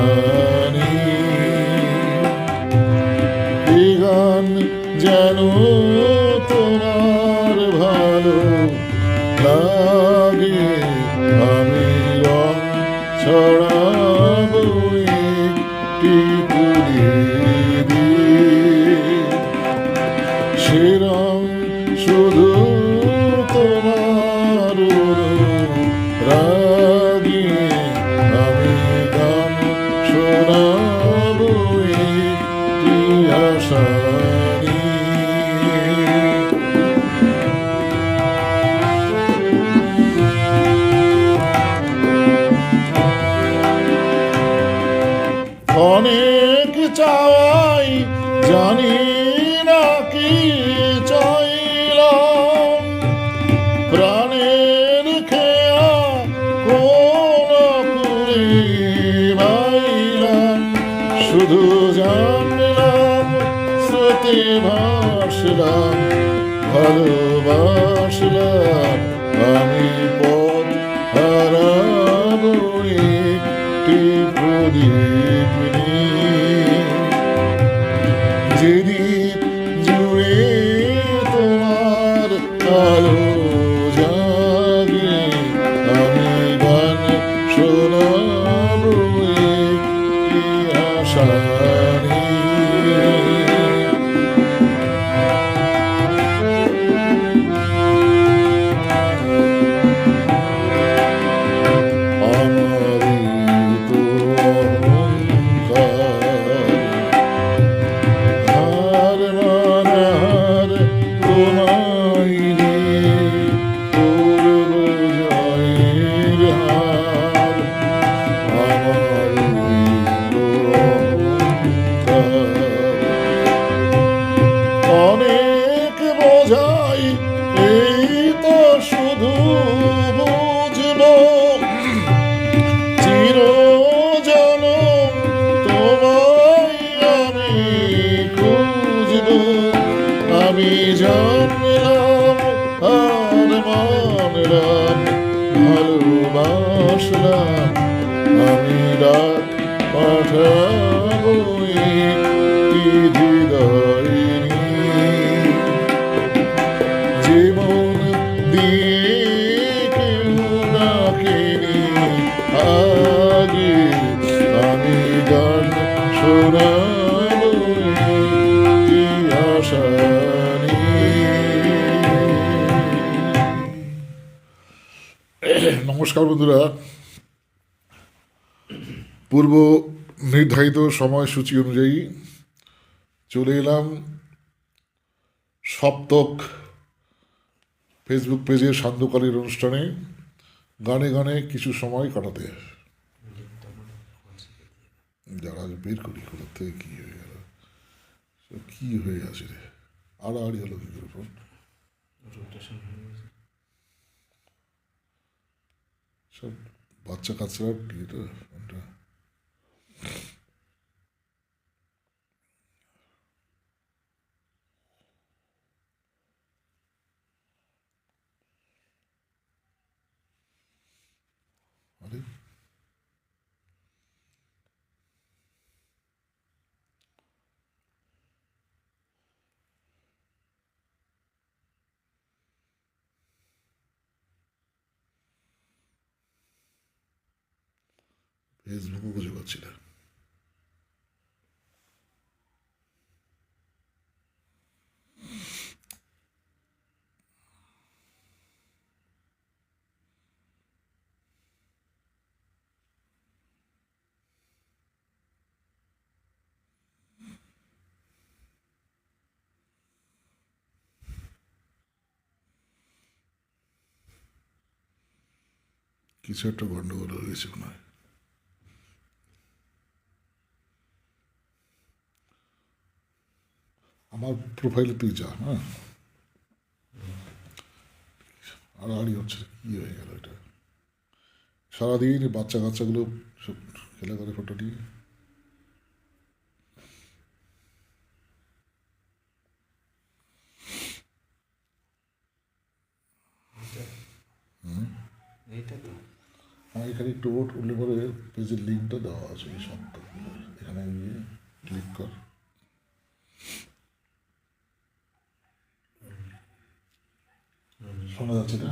জানি এই গান যেন তোমার ভালো লাগে, আমি রং ছড়াবো একটি কুলি দিয়ে, সে রং শুধু তোমার রাগে, আমি গান শোনাবো একটি আশা অনেক চাওয়াই জানি না কি চাইলাম, প্রাণের খেয়া কোন করে ভাইলাম, শুধু জানলাম স্রোতে ভাসলাম, ভালোবাসলাম, আমি পথ হারাবো একটি প্রদীপ নিয়ে, যে দ্বীপ জুড়ে তোমার আলো জাগে, আমি গান শোনাবো একটি আশা নিয়ে। আমারই তো অহংকার, হার মানার তোমায় নিয়ে করব জয়ের হার, আমারই তো অহংকার, অনেক বোঝাই এই তো শুধু বুঝবো, চিরজনম তোমায় আমি খুঁজবো, আমি জানলাম আর মানলাম, ভালোবাসলাম, আমি ডাক পাঠাবো একটি হৃদয় নিয়ে, জীবন দিয়ে কেউ ডাকেনি আগে, আমি গান শোনাবো একটি আশা নিয়ে। নমস্কার বন্ধুরা, পূর্ব নির্ধারিত সময়সূচি অনুযায়ী চলে এলাম সপ্তক ফেসবুক পেজের সান্ধ্যকালীন অনুষ্ঠানে গানে গানে কিছু সময় কাটাতে। যারা বের করি কোথার থেকে কী হয়ে গেল, সব কী হয়ে আছে রে, আড়াআড়ি হলো কী করে ফোন, সব বাচ্চা কাচ্চারা এটা ফোনটা। আরে ফেসবুকও খুঁজে পাচ্ছি না। কিছু একটা গন্ডগোল হয়ে গেছে মনে হয়। আমার প্রোফাইলে তুই যা, হ্যাঁ, আড়াআড়ি হচ্ছে, কী হয়ে গেল এটা, সারাদিন বাচ্চা কাচ্চাগুলো সব খেলা করে ফটো নিয়ে। হ্যাঁ, এখানে একটু ওট উঠলে পরে পেজের লিঙ্কটা দেওয়া আছে এই সপ্তাহ, এখানে গিয়ে ক্লিক কর। শোনা যাচ্ছে না?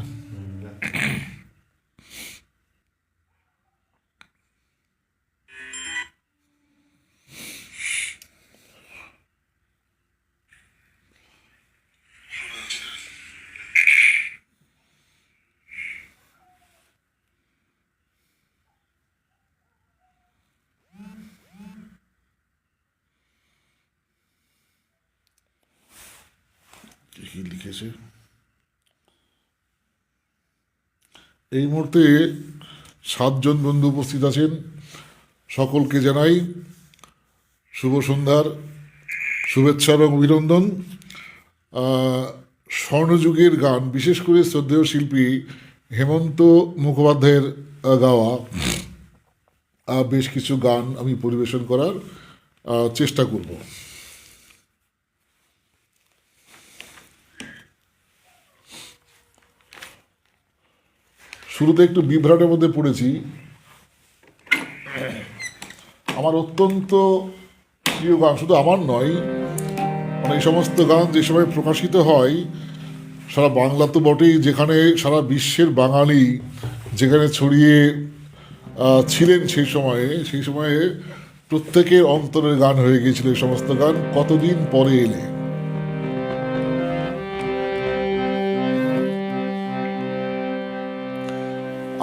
কি লিখেছে এই মুহূর্তে 7 জন বন্ধু উপস্থিত আছেন, সকলকে জানাই শুভ সন্ধ্যার শুভেচ্ছা এবং অভিনন্দন। স্বর্ণযুগের গান, বিশেষ করে শ্রদ্ধেয় শিল্পী হেমন্ত মুখোপাধ্যায়ের গাওয়া বেশ কিছু গান আমি পরিবেশন করার চেষ্টা করব। শুরুতে একটু বিভ্রাটের মধ্যে পড়েছি। আমার অত্যন্ত প্রিয় গান, শুধু আমার নয়, মানে এই সমস্ত গান যে সময় প্রকাশিত হয় সারা বাংলা তো বটেই, যেখানে সারা বিশ্বের বাঙালি যেখানে ছড়িয়ে ছিলেন সেই সময়ে প্রত্যেকের অন্তরের গান হয়ে গিয়েছিল এই সমস্ত গান। কতদিন পরে এলে,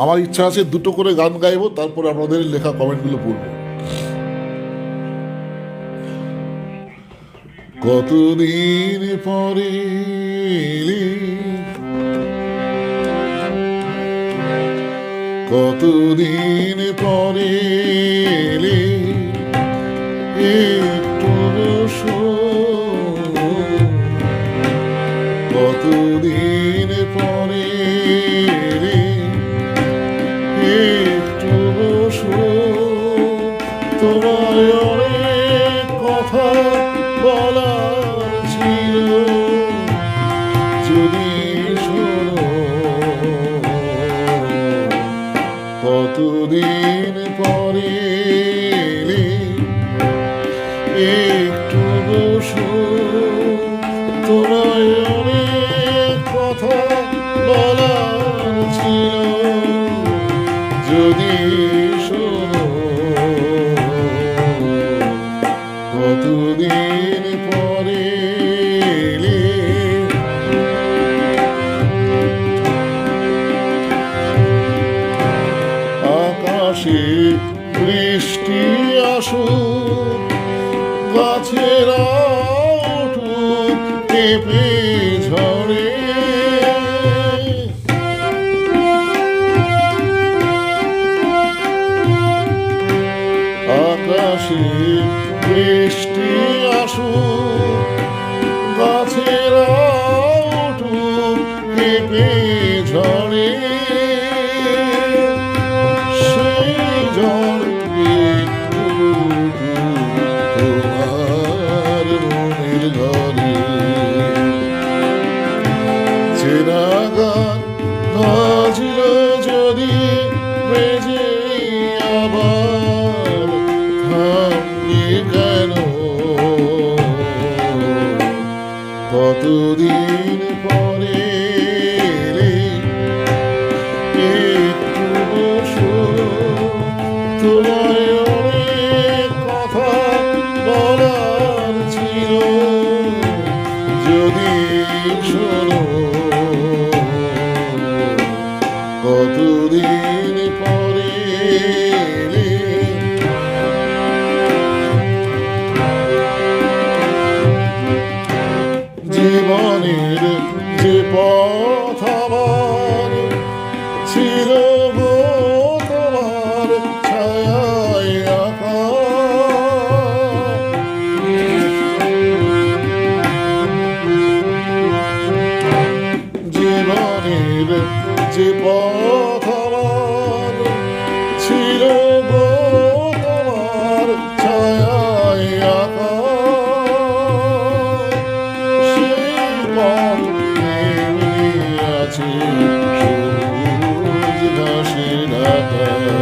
আমার ইচ্ছা আছে 2টো করে গান গাইবো, তারপরে আপনাদের লেখা কমেন্টগুলো পড়বো। কতদিন পরে এলে, কতদিন পরে এলে, একটু বসো, কতদিন পরে এলে, একটু বসো, তোমায় অনেক কথা বলার ছিল, যদি শোনো, কতদিন পরে এলে, একটু বসো, তোমায় অনেক কথা বলার ছিল, যদি শোনো, কতদিন পরে এলে। আকাশে বৃষ্টি আসুক, গাছেরা উঠুক কেঁপে ঝরে, আকাশে বৃষ্টি আসুক, গাছেরা উঠুক কেঁপে ঝরে, সেই ঝড়কে তোমার মনের ঘরে, চেনা গান বাজল যদি বেজে আবার, থামবে কেন, কতদিন পরে এলে, একটু বসো, তোমায় অনেক কথা বলার ছিল, যদি শোনো, কতদিন পরে এলে। জীবনের যে পথ আমার ছিল গো তোমার ছায়ায় আঁকা, জীবনের যে পথ আমার ছিল গো তোমার ছায়ায় আঁকা, সেই পথ এমনি আছে সবুজ ঘাসে ঢাকা।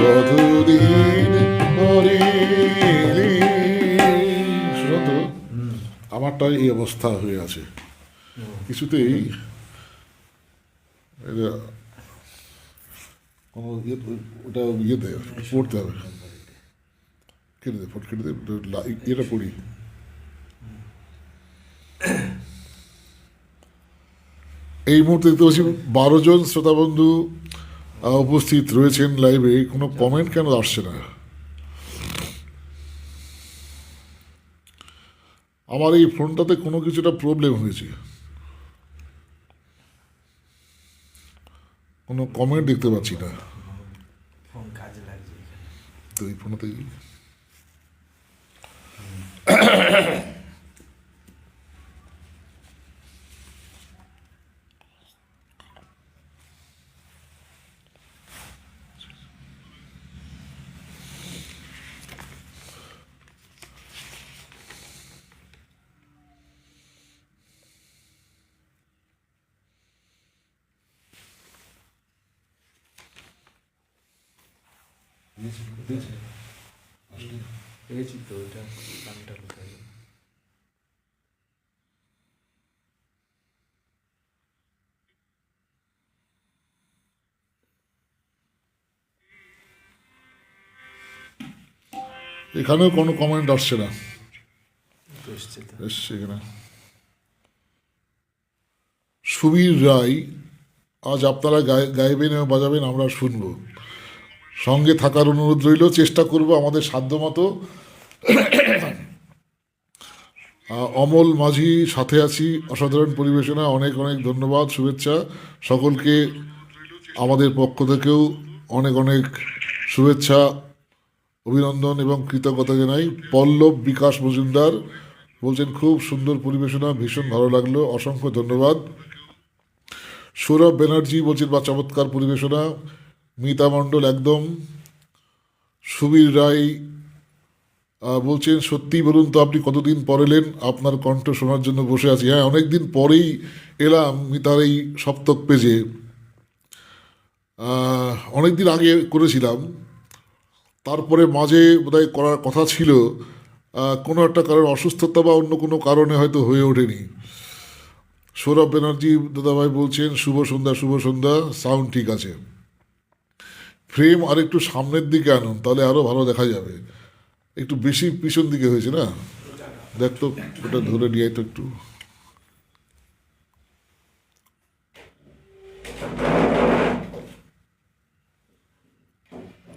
কতদিন পরে এলি। সুশান্ত, আমারটা এই অবস্থা হয়ে আছে, কিছুতেই এটা কোনো ওটা ইয়েতে পড়তে হবে, কেটে দে, ফোট কেটে দে, এটা পড়ি। এই মুহূর্তে দেখতে পাচ্ছি 12 জন শ্রোতা বন্ধু উপস্থিত রয়েছেন লাইভে, কোনো কমেন্ট কেন আসছে না? আমার এই ফোনটাতে কোনো কিছুটা প্রবলেম হয়েছে, কোনো কমেন্ট দেখতে পাচ্ছি না। তো এই ফোনটাতে পেয়েছি তো, ওটা নামটা কোথায়? এখানেও কোনো কমেন্ট আসছে না। এসছে তো। এসছে এখানে। সুবীর রায়, আজ আপনারা গাইবেন এবং বাজাবেন, আমরা শুনব, সঙ্গে থাকার অনুরোধ রইল, চেষ্টা করব আমাদের সাধ্যমতো। অমল মাঝি সাথে আছি, অসাধারণ পরিবেশনা, অনেক অনেক ধন্যবাদ, শুভেচ্ছা সকলকে। আমাদের পক্ষ থেকেও অনেক অনেক শুভেচ্ছা, অভিনন্দন এবং কৃতজ্ঞতা জানাই। পল্লব বিকাশ মজুমদার বলছেন খুব সুন্দর পরিবেশনা, ভীষণ ভালো লাগলো, অসংখ্য ধন্যবাদ। সৌরভ ব্যানার্জি বলছেন বা চমৎকার পরিবেশনা। মিতা মণ্ডল একদম। সুবীর রায় বলছেন সত্যি বলুন তো আপনি কতদিন পর এলেন, আপনার কণ্ঠ শোনার জন্য বসে আছি। হ্যাঁ, অনেক দিন পরেই এলাম মিতার এই সপ্তক পেজে। অনেক দিন আগে করেছিলাম, তারপরে মাঝে বোধহয় করার কথা ছিল, কোনো একটা কারণ, অসুস্থতা বা অন্য কোনো কারণে হয়তো হয়ে ওঠেনি। সৌরভ ব্যানার্জি দাদাভাই বলছেন শুভ সন্ধ্যা, শুভ সন্ধ্যা, সাউন্ড ঠিক আছে। ফ্রেম আর একটু সামনের দিকে আনুন, তাহলে আরও ভালো দেখা যাবে। একটু বেশি পিছন দিকে হয়েছে না, দেখ তো, ওটা ধরে নিয়ে তো একটু।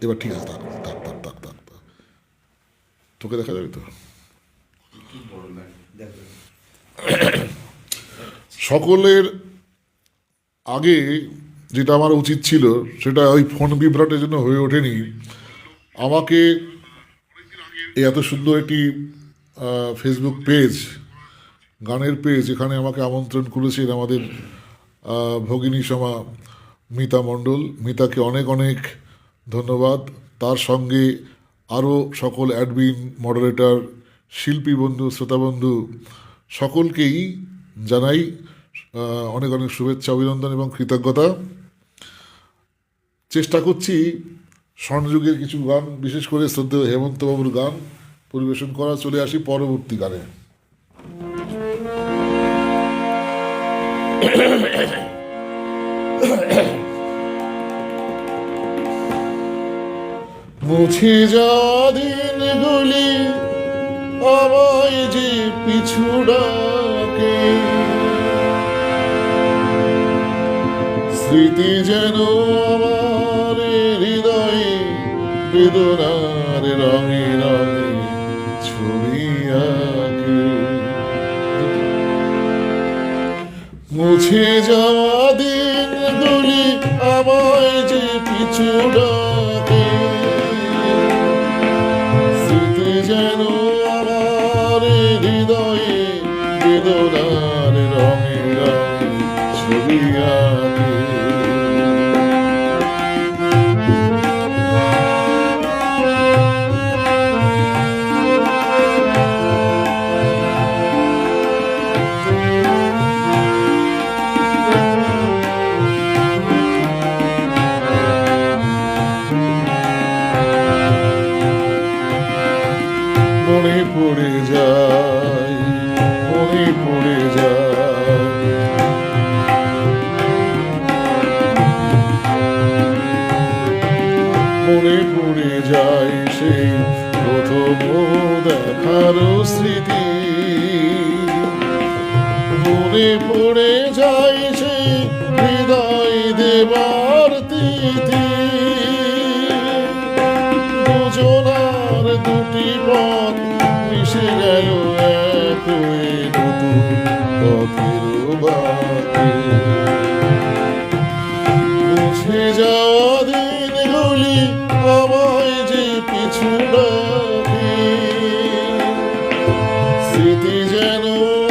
এবার ঠিক আছে, থাক থাক থাক থাক থাক থাক। তোকে দেখা যাবে তো। সকলের আগে যেটা আমার উচিত ছিল, সেটা ওই ফোন বিভ্রাটের জন্য হয়ে ওঠেনি। আমাকে এই এত সুন্দর একটি ফেসবুক পেজ, গানের পেজ, এখানে আমাকে আমন্ত্রণ করেছেন আমাদের ভগিনী সমা মিতা মণ্ডল। মিতাকে অনেক অনেক ধন্যবাদ। তার সঙ্গে আরও সকল অ্যাডমিন, মডারেটর, শিল্পী বন্ধু, শ্রোতা বন্ধু সকলকেই জানাই অনেক অনেক শুভেচ্ছা, অভিনন্দন এবং কৃতজ্ঞতা। চেষ্টা করছি স্বর্ণযুগের কিছু গান, বিশেষ করে শ্রদ্ধেয় হেমন্তবাবুর গান পরিবেশন করা। চলে আসি পরবর্তী গানে। মুছে যাওয়া দিনগুলি আমায় যে পিছু ডাকে, স্মৃতি যেন আমার হৃদয়ে বেদনার রঙে রঙে ছবি আঁকে। মুছে যাওয়া দিনগুলি আমায় যে পিছু ডাকে, স্মৃতি যেন আমার হৃদয়ে বেদনার রঙে রঙে ছবি আঁকে। মনে পড়ে যায় সেই প্রথম দেখার স্মৃতি, মনে পড়ে যায় সেই হৃদয় দেবার তিথি, দুজনার দুটি পথ মিশে গেল এক হয়ে নতুন পথের বাকি। মুছে যাওয়া দিনগুলি আমায় যে পিছু ডাকে, স্মৃতি যেন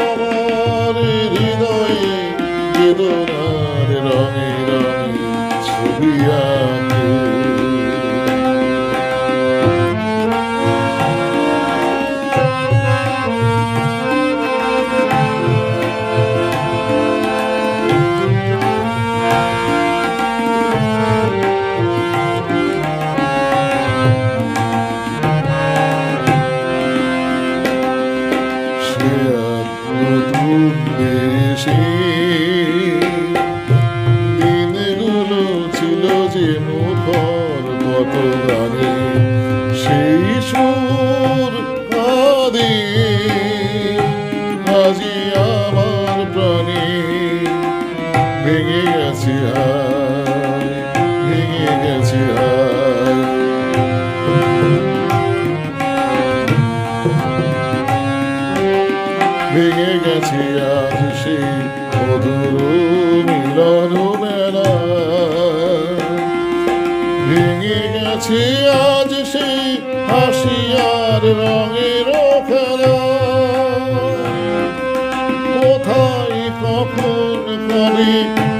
আমার হৃদয়ে বেদনার রঙে রঙে ছবি আঁকে। সে এক নতুন দেশে দিনগুলো ছিল যে মুখর কত গানে, সেই সুর কাঁদে আজি আমার প্রাণে। ভেঙে গেছে হায়, ভেঙে গেছে হায়, ভেঙে গেছে আজ সেই মধুর মিলন মেলা, ভেঙে গেছে আজ সেই হাসি আর রঙের খেলা। কোথায় কখন কবে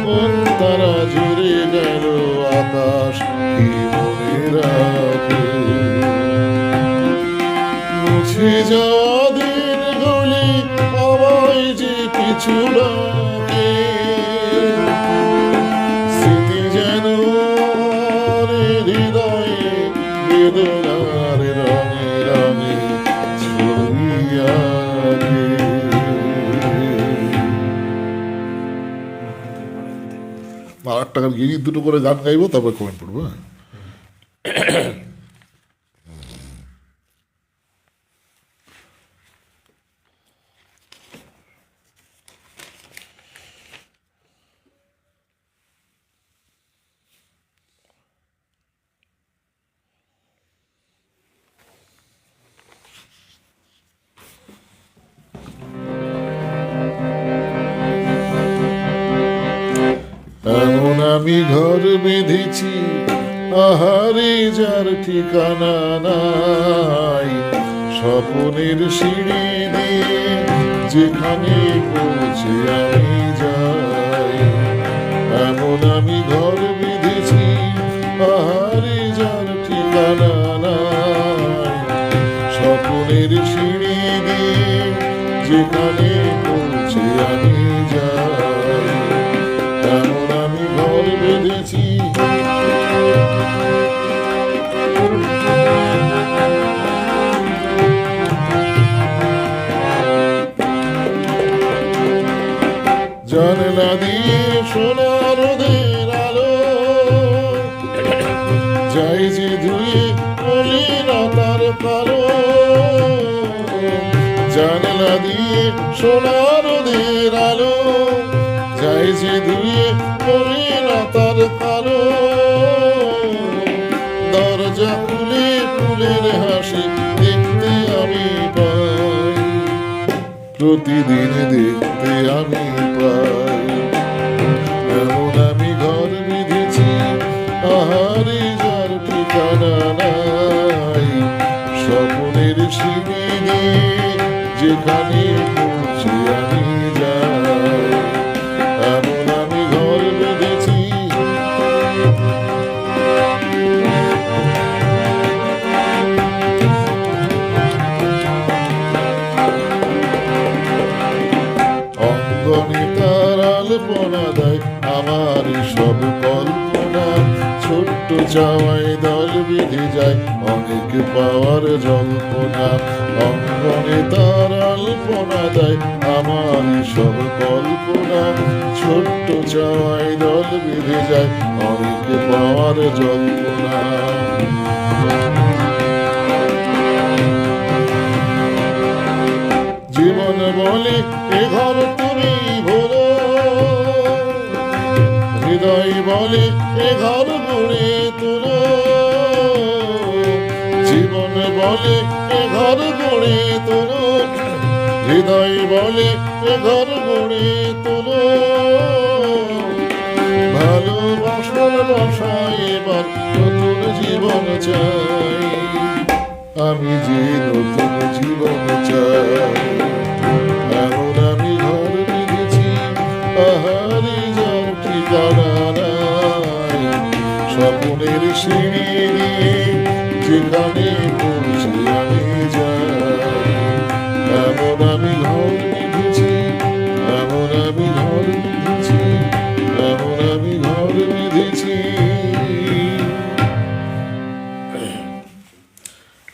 কোন তারা জুড়ে গেল আকাশ কি মনে রাখে। মুছে যাওয়া দিনগুলি আমায় যে পিছু ডাকে, স্মৃতি যেন আমার হৃদয়ে বেদনার রঙে রঙে ছবি আঁকে। আর একটা গান গিয়ে দুটো করে গান গাইবো, তারপর কমেন্ট পড়বো। হ্যাঁ, এমন আমি ঘর বেঁধেছি আহারে যার ঠিকানা নাই, স্বপনের সিঁড়ি দিয়ে যেখানে পৌঁছে আমি যাই। এমন আমি ঘর বেঁধেছি আহারে যার ঠিকানা নাই, স্বপনের সিঁড়ি দিয়ে যেখানে পৌঁছে আমি যাই। এমন আমি ঘর বেঁধেছি জানলা দিয়ে সোনা রোদের আলো, যাই যে ধুয়ে মলিনতার কালো। জানলা দিয়ে সোনা রোদের আলো, যাই যে ধুয়ে মলিনতার কালো। দরজা খুলে ফুলের হাসি দেখতে আমি পাই, প্রতিদিন দেখতে আমি পাই। এমন আমি ঘর বেঁধেছি আহারে যার ঠিকানা নাই, স্বপনের সিঁড়ি দিয়ে যেখানে পৌঁছে আমি যাই। এমন আমি ঘর বেঁধেছি অঙ্গনে তার আলপনা দেয় আমার সব কল্পনা, ছোট্ট চাওয়ায় দল বেঁধে যায় অনেক পাওয়ার জল্পনা। অঙ্গনে তার আলপনা দেয় আমার সব কল্পনা, ছোট্ট চাওয়ায় দল বেঁধে যায় অনেক পাওয়ার জল্পনা। মন বলে এ ঘর তুমি ভোলো, হৃদয় বলে এ ঘর গড়ে তোলো, জীবন বলে এ ঘর গড়ে তোলো, হৃদয় বলে এ ঘর গড়ে তোলো। ভালোবাসার বাসায় এবার নতুন জীবন চাই, আমি যে নতুন জীবন চাই। এমন আমি ঘর বেঁধেছি, পাহাড়ি যার ঠিকানা নাই, স্বপ্নের সিঁড়ি নিয়ে যেখানে পৌঁছে আমি যাই। এমন আমি ঘর বেঁধেছি, এমন আমি ঘর বেঁধেছি, এমন আমি ঘর বেঁধেছি।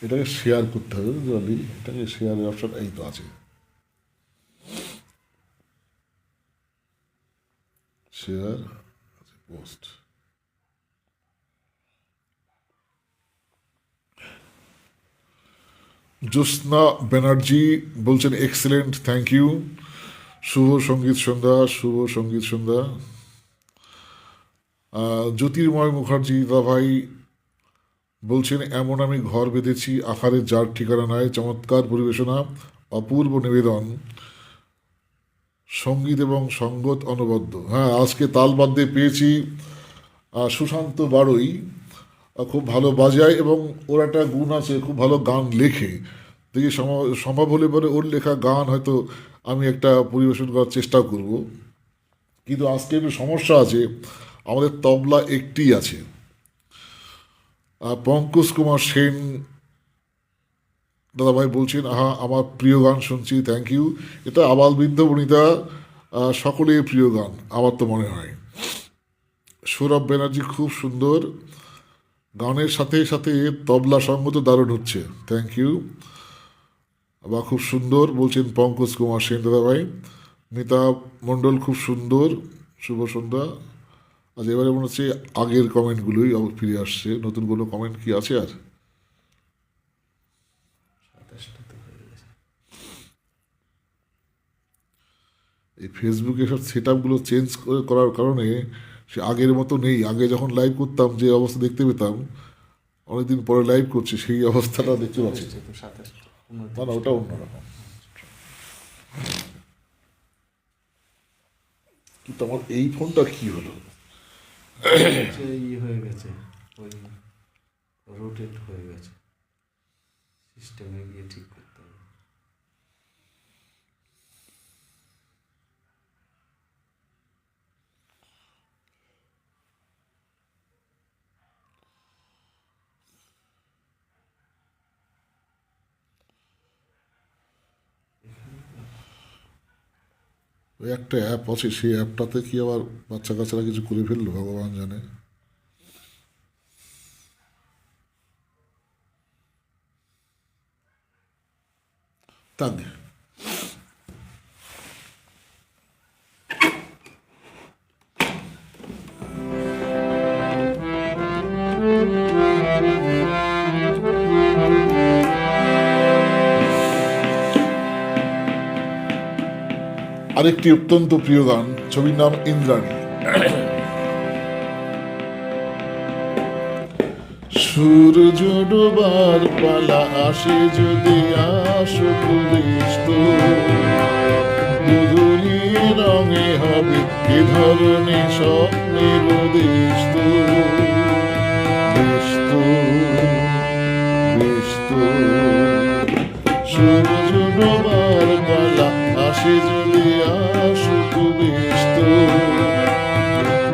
এটাকে শেয়ার করতে হবে জলদি, এটাকে শেয়ারের অপশন এই তো আছে, শেয়ার পোস্ট। জ্যোৎস্না ব্যানার্জি বলছেন এক্সেলেন্ট, থ্যাংক ইউ। শুভ সঙ্গীত সন্ধ্যা, শুভ সঙ্গীত সন্ধ্যা। জ্যোতির্ময় মুখার্জি দাভাই বলছেন এমন আমি ঘর বেঁধেছি, আকারের যার ঠিকানা নাই, চমৎকার পরিবেশনা, অপূর্ব নিবেদন, সঙ্গীত এবং সঙ্গত অনবদ্য। হ্যাঁ, আজকে তালবাদ্যে পেয়েছি সুশান্ত বাড়ই, খুব ভালো বাজায় এবং ওর একটা গুণ আছে, খুব ভালো গান লেখে। দেখি সম্ভব হলে পরে ওর লেখা গান হয়তো আমি একটা পরিবেশন করার চেষ্টা করব। কিন্তু আজকে একটু সমস্যা আছে, আমাদের তবলা একটি আছে। পঙ্কজ কুমার সেন দাদাভাই বলছেন আহা আমার প্রিয় গান শুনছি, থ্যাংক ইউ। এটা আবাল বৃদ্ধ বনিতা সকলের প্রিয় গান আমার তো মনে হয়। সৌরভ ব্যানার্জি খুব সুন্দর, গানের সাথে সাথে তবলা সঙ্গ তো দারুণ হচ্ছে, থ্যাংক ইউ। বা খুব সুন্দর বলছেন পঙ্কজ কুমার সেন দাদাভাই। মিতা মণ্ডল খুব সুন্দর, শুভ সন্ধ্যা। আজ এবারে মনে হচ্ছে আগের কমেন্টগুলোই আবার ফিরে আসছে, নতুন কোনো কমেন্ট কি আছে আর? এই ফেসবুকে সব সেট আপগুলো চেঞ্জ করার কারণে সে আগের মতো নেই। আগে যখন লাইভ করতাম যে অবস্থা দেখতে পেতাম, অনেকদিন পরে লাইভ করছি সেই অবস্থাটা দেখতে পাচ্ছি। না না, ওটা অন্যরকম। কিন্তু আমার এই ফোনটা কি হলো? হয়ে গেছে, ওই রোটেট হয়ে গেছে, সিস্টেমে গিয়ে ঠিক করতে হবে। ওই একটা অ্যাপ আছে, সেই অ্যাপটাতে কি আবার বাচ্চা কাচ্চারা কিছু করে ফেললো ভগবান জানে। তাক আরেকটি অত্যন্ত প্রিয় গান, ছবির নাম ইন্দ্রাণী। সূর্য ডোবার পালা আসে যদি আসো পুলিশ, দুধুলি রঙে হবে এ ধরনের স্বপ্নের দেশ তো, বেশ তো, বেশ তো। সূর্য ডোবার পালা আসে যদি আসো পুলিশ,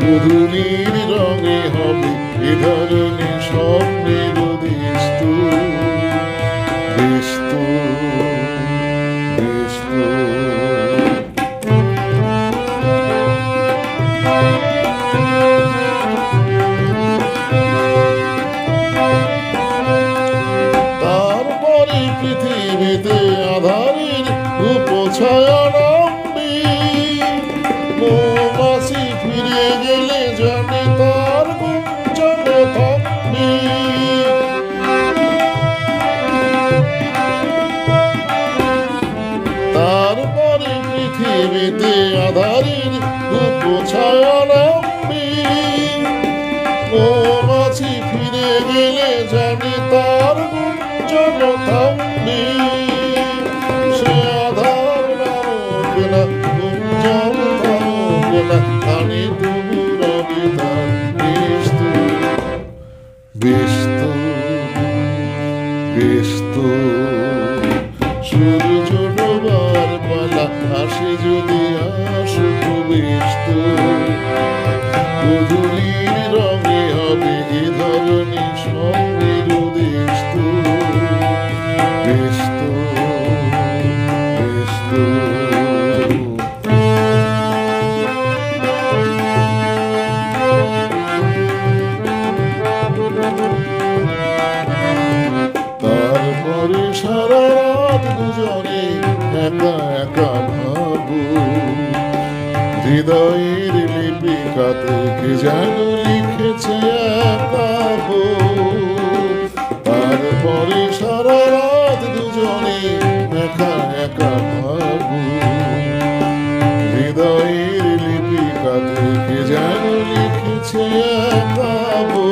দুধুলির রঙে হবে এ ধরনের স্বপ্নের দেশ তো, বেশ তো, বেশ তো। তারপরে পৃথিবীতে আধারের উপছায়া নামবে, মৌমাছি ফিরে গেলে জানে তার গুঞ্জনে থাকবে। তার জানি তার গুঞ্জন থামবে, সে আধার নামকে না, গুঞ্জন থামবে না, আমি তবু রবি তার ব্যস্ত, ব্যস্ত, ব্যস্ত। সূর্য ডোবার পালা আসে যদি আসুক ব্যস্ত, গধূলির রঙে হবে এ ধরনের স্বপ্নের উদেস্ত, ব্যস্ত, ব্যস্ত। তারপরে সারা রাত দুজনে একা একা ভাবো, হৃদয়ের লিপিকাতে কে যেন লিখেছে একাবো। তারপরে সারা রাত দুজনে একা একা ভাবো, হৃদয়ের লিপিকাতে কে যেন লিখেছে একাবো।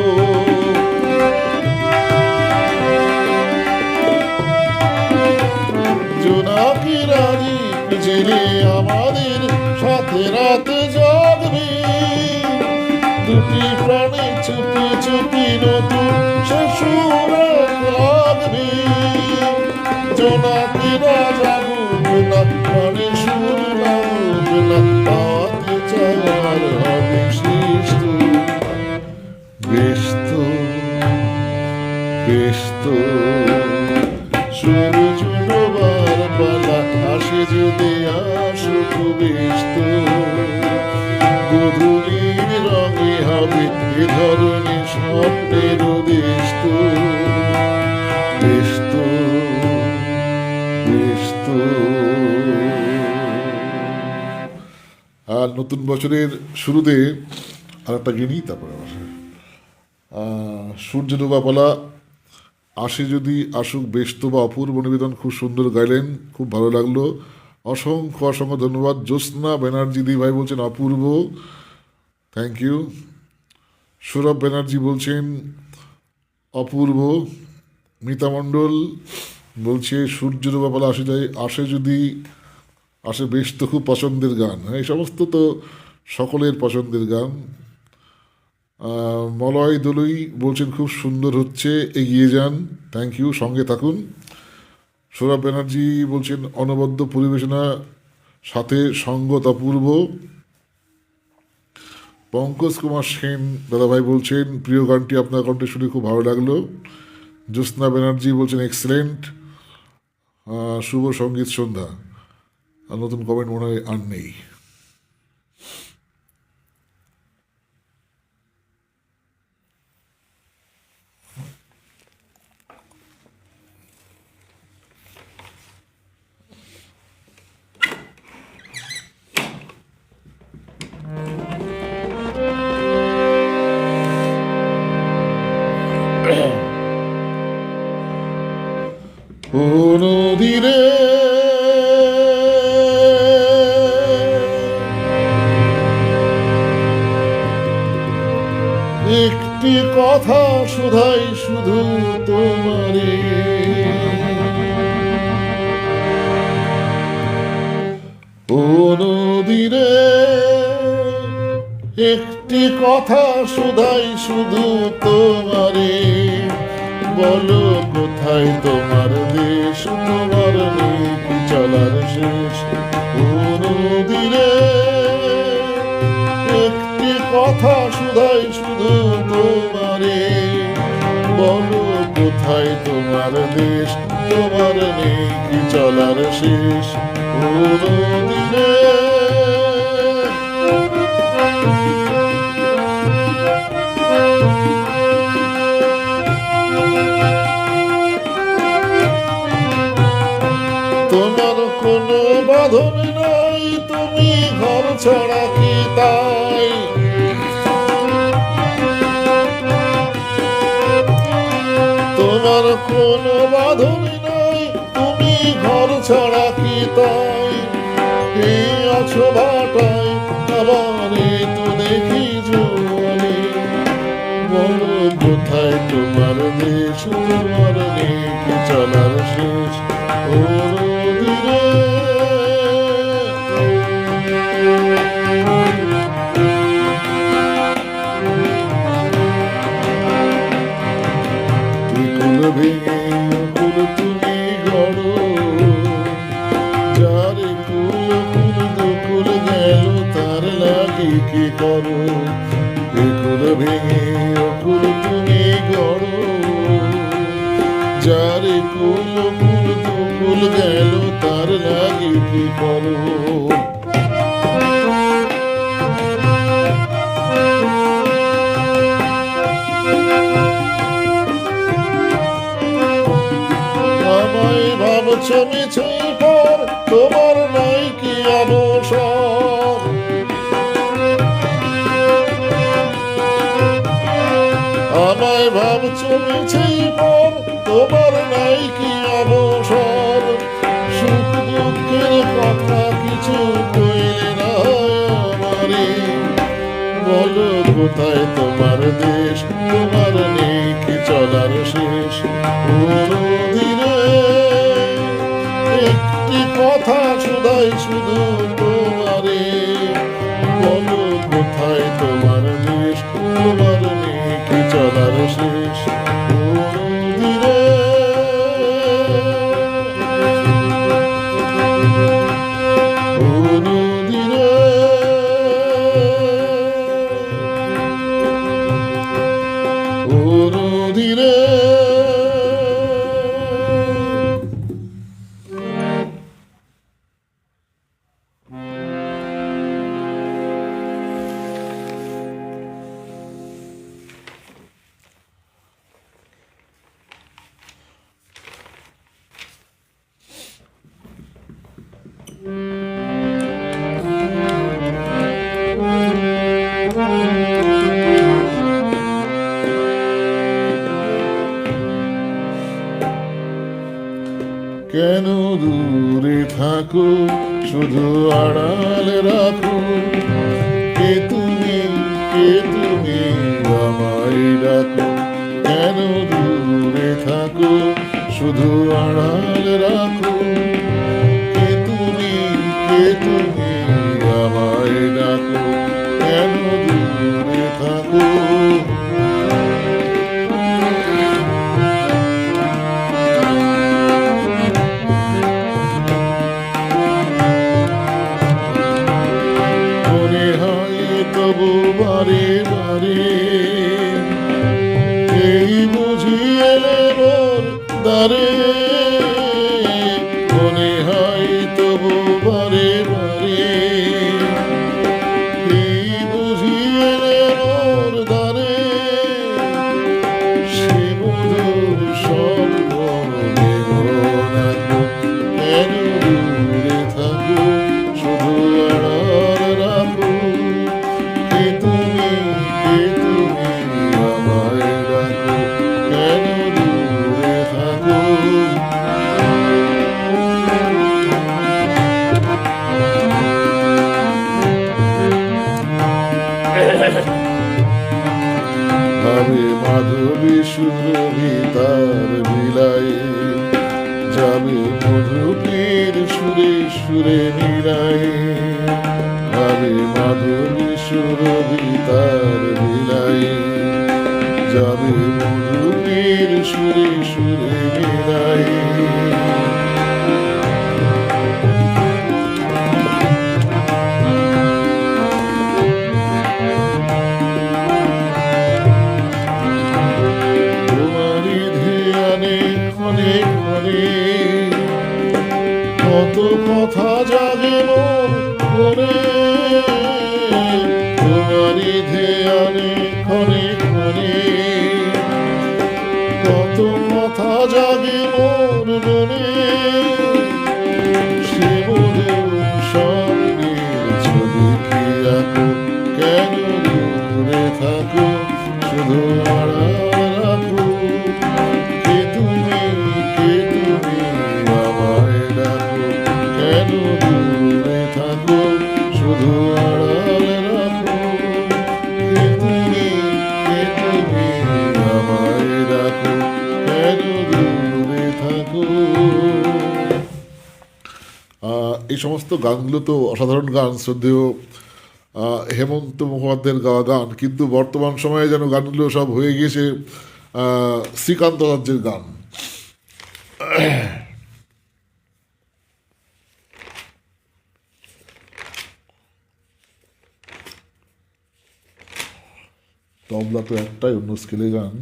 জোনাকি রানী জেলে আমাদের সাথে রাত জাগবে, দুটি প্রাণে চুপি চুপি নতুন সে সুরে লাগবে। জোনাকি না জাগুক না, প্রাণে সুর লাগুক না, পাওয়াতে চাওয়ার হবে সৃষ্ট, ব্যস্ত, ব্যস্ত। সূর্য ডোবার পালা আসে যদি আসুক ব্যস্ত, গধূলির রঙে হবে এ ধরনের স্বপ্নের উদেস্ত, ব্যস্ত, ব্যস্ত। আর নতুন বছরের শুরুতে আর একটা গিনি, তারপরে সূর্য ডোবা পালা আসে যদি আসুক ব্যস্ত বা অপূর্ব নিবেদন খুব সুন্দর গাইলেন, খুব ভালো লাগলো। অসংখ্য অসংখ্য ধন্যবাদ। জ্যোৎস্না ব্যানার্জি দি ভাই বলছেন অপূর্ব, থ্যাংক ইউ। সৌরভ ব্যানার্জি বলছেন অপূর্ব। মিতা মণ্ডল বলছে সূর্য ডোবাপালা আসে যদি আসে বেশ তো খুব পছন্দের গান। হ্যাঁ, এই সমস্ত তো সকলের পছন্দের গান। মলয় দলুই বলছেন খুব সুন্দর হচ্ছে, এগিয়ে যান, থ্যাংক ইউ, সঙ্গে থাকুন। সৌরভ ব্যানার্জি বলছেন অনবদ্য পরিবেশনা সাথে সঙ্গত অপূর্ব। পঙ্কজ কুমার সেন দাদাভাই বলছেন প্রিয় গানটি আপনার কণ্ঠে শুনে খুব ভালো লাগলো। জ্যোৎস্না ব্যানার্জি বলছেন এক্সেলেন্ট, শুভ সঙ্গীত সন্ধ্যা। আর নতুন কমেন্ট মনে হয় আর নেই। ও নদীরে একটি কথা শুধাই শুধু তোমারে, ও নদীরে একটি কথা শুধাই শুধু তোমারে, বলো কোথায় তোমার দেশ, তোমার নেই কি চলার শেষ। ও নদীরে একটি কথা শুধাই শুধু তোমারে, বলো কোথায় তোমার দেশ, তোমার নেই কি চলার শেষ। ও নদীরে তোমার কোনো বাঁধন নাই, তুমি ঘর ছাড়া কি তাই, তোমার কোনো বাঁধন নাই, তুমি ঘর ছাড়া কি তাই, এই আছো ভাটায় আবার তো দেখি জোয়ারে, বলো কোথায় তোমার দেশ, তোমার নেই কি চলার শেষ। ও নদী রে, কুল ভেঙে কুল তুমি গড়ো, যারে কুল কুল দুকুল গেল তার লাগে কি করো। কুল ভেঙে কুল তুমি গড়ো, যারে কুল কুল দুকুল গেল তার লাগে কি করো। আমায় ভাবছ মিছে পর, তোমার নাই কি অবসর। আমায় ভাবছ মিছে পর, তোমার নাই কি অবসর। সুখ দুঃখের কথা কিছু কইলে না আমারে, বলো কোথায় তোমার দেশ, তোমার নেই কি চলার শেষ। ও নদী রে, একটি কথা শুধাই শুধু তোমারে, বলো কোথায় তোমার দেশ, তোমার নেই কি চলার শেষ। ও নদী রে, ও নদী রে, ও নদী রে। কেন দূরে থাকো, শুধু আড়ালে রাখো। কে তুমি, কে তুমি আমায় ডাকো। কেন দূরে থাকো, শুধু আড়ালে রাখো। কে তুমি, কে তুমি আমায় ডাকো। কেন দূরে থাকো। মনে হয় তবু বারে বারে, এই বুঝি এলে মোর দ্বারে। মনে হয় তবু বারে বারে, এই বুঝি এলে মোর দ্বারে। সে মধুর স্বপ্ন নেব না গো। কেন দূরে থাকো, শুধু আড়াল রাখো। কে তুমি, কে তুমি আমায় ডাকো। কেন দূরে থাকো। ভাবে মাধবী সুরভি তার বিলায়, যাবে মধুপীর সুরে সুরে নীলায়। ভাবে মাধবী সুরভি তার বিলায়, যাবে মধুপীর সুরে সুরে নীলায়। তোমারই ধ্যানে ক্ষণে ক্ষণে কত কথা জাগে মোর মনে। তোমারই ধ্যানে ক্ষণে ক্ষণে কত কথা জাগে মোর মনে। সে মধুর স্বপ্নের ছবি কি আঁকো। কেন দূরে থাকো, শুধু আড়াল রাখো। কে তুমি, কে তুমি আমায় ডাকো। কেন দূরে থাকো, শুধু আড়াল রাখো। কে তুমি, কে তুমি আমায় এই সমস্ত গানগুলো তো অসাধারণ গান, শ্রদ্ধেয় হেমন্ত মুখোপাধ্যায়ের গাওয়া গান, কিন্তু বর্তমান সময়ে যেন গানগুলো সব হয়ে গিয়েছে শ্রীকান্ত রাজ্যের গান। তবলা তো একটাই, অন্য স্কেলে গান।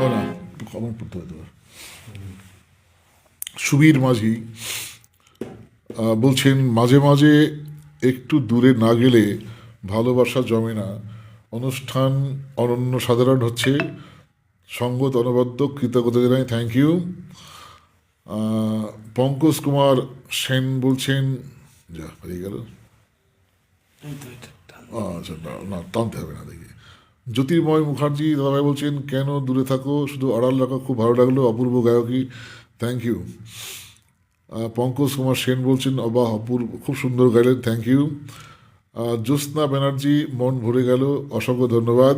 ও না, কমেন্ট পড়তে হতে পারে। সুবীর মাঝি বলছেন, মাঝে মাঝে একটু দূরে না গেলে ভালোবাসা জমে না, অনুষ্ঠান অনন্য সাধারণ হচ্ছে, সঙ্গত অনবদ্য, কৃতজ্ঞতা জানাই, থ্যাংক ইউ। পঙ্কজ কুমার সেন বলছেন, যা হয়ে গেল, আচ্ছা না না, টানতে হবে না দেখি। জ্যোতির্ময় মুখার্জি দাদাভাই বলছেন, কেন দূরে থাকো, শুধু আড়াল রাখো, খুব ভালো লাগলো, অপূর্ব গায়কী, থ্যাংক ইউ। পঙ্কজ কুমার সেন বলছেন, অবাহ অপূর্ব, খুব সুন্দর গাইলেন, থ্যাংক ইউ। জ্যোৎস্না ব্যানার্জি, মন ভরে গেল, অসংখ্য ধন্যবাদ।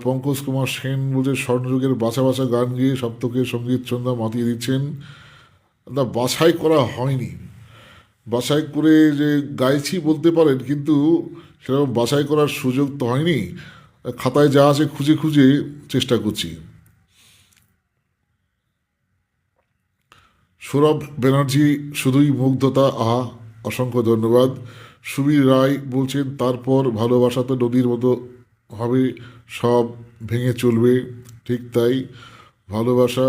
পঙ্কজ কুমার সেন বলছেন, স্বর্ণযুগের বাছা বাছা গান গিয়ে সপ্তকের সঙ্গীত সন্ধ্যা মাতিয়ে দিচ্ছেন। না, বাছাই করা হয়নি, বাছাই করে যে গাইছি বলতে পারেন, কিন্তু সেরকম বাছাই করার সুযোগ তো হয়নি। খাতায় যা আছে খুঁজে খুঁজে চেষ্টা করছি। সৌরভ ব্যানার্জি, শুধুই মুগ্ধতা, আহা, অসংখ্য ধন্যবাদ। সুবীর রায় বলছেন, তারপর ভালোবাসা তো নদীর মতো হবে, সব ভেঙে চলবে, ঠিক তাই, ভালোবাসা।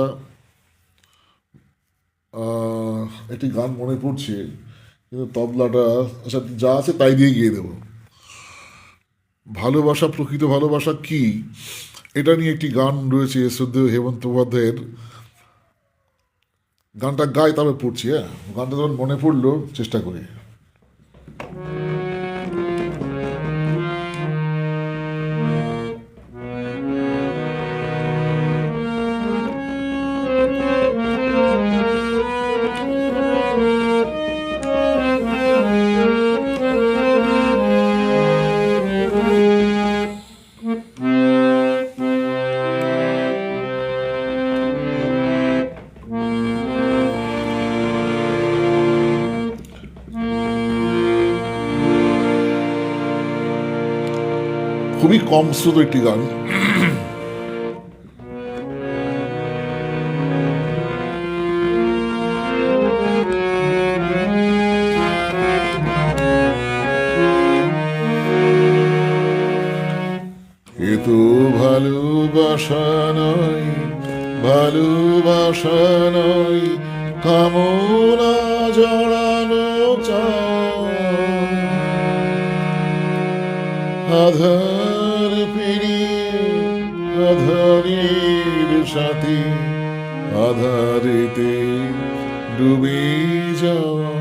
একটি গান মনে পড়ছে, কিন্তু তবলাটা, আচ্ছা যা আছে তাই দিয়ে গিয়ে দেবো। ভালোবাসা, প্রকৃত ভালোবাসা কি, এটা নিয়ে একটি গান রয়েছে শ্রদ্ধেয় হেমন্ত মুখোপাধ্যায়ের। গানটা গাই, তবে পড়ছি, হ্যাঁ, গানটা যখন মনে পড়লো চেষ্টা করি। খুবই কম শ্রুত একটি গান। এ তো ভালোবাসা নয়, ভালোবাসা নয়, কামনা জড়ানো চায়, আধার পেরিয়ে আধারের সাথে আধারেতে ডুবে যাওয়া।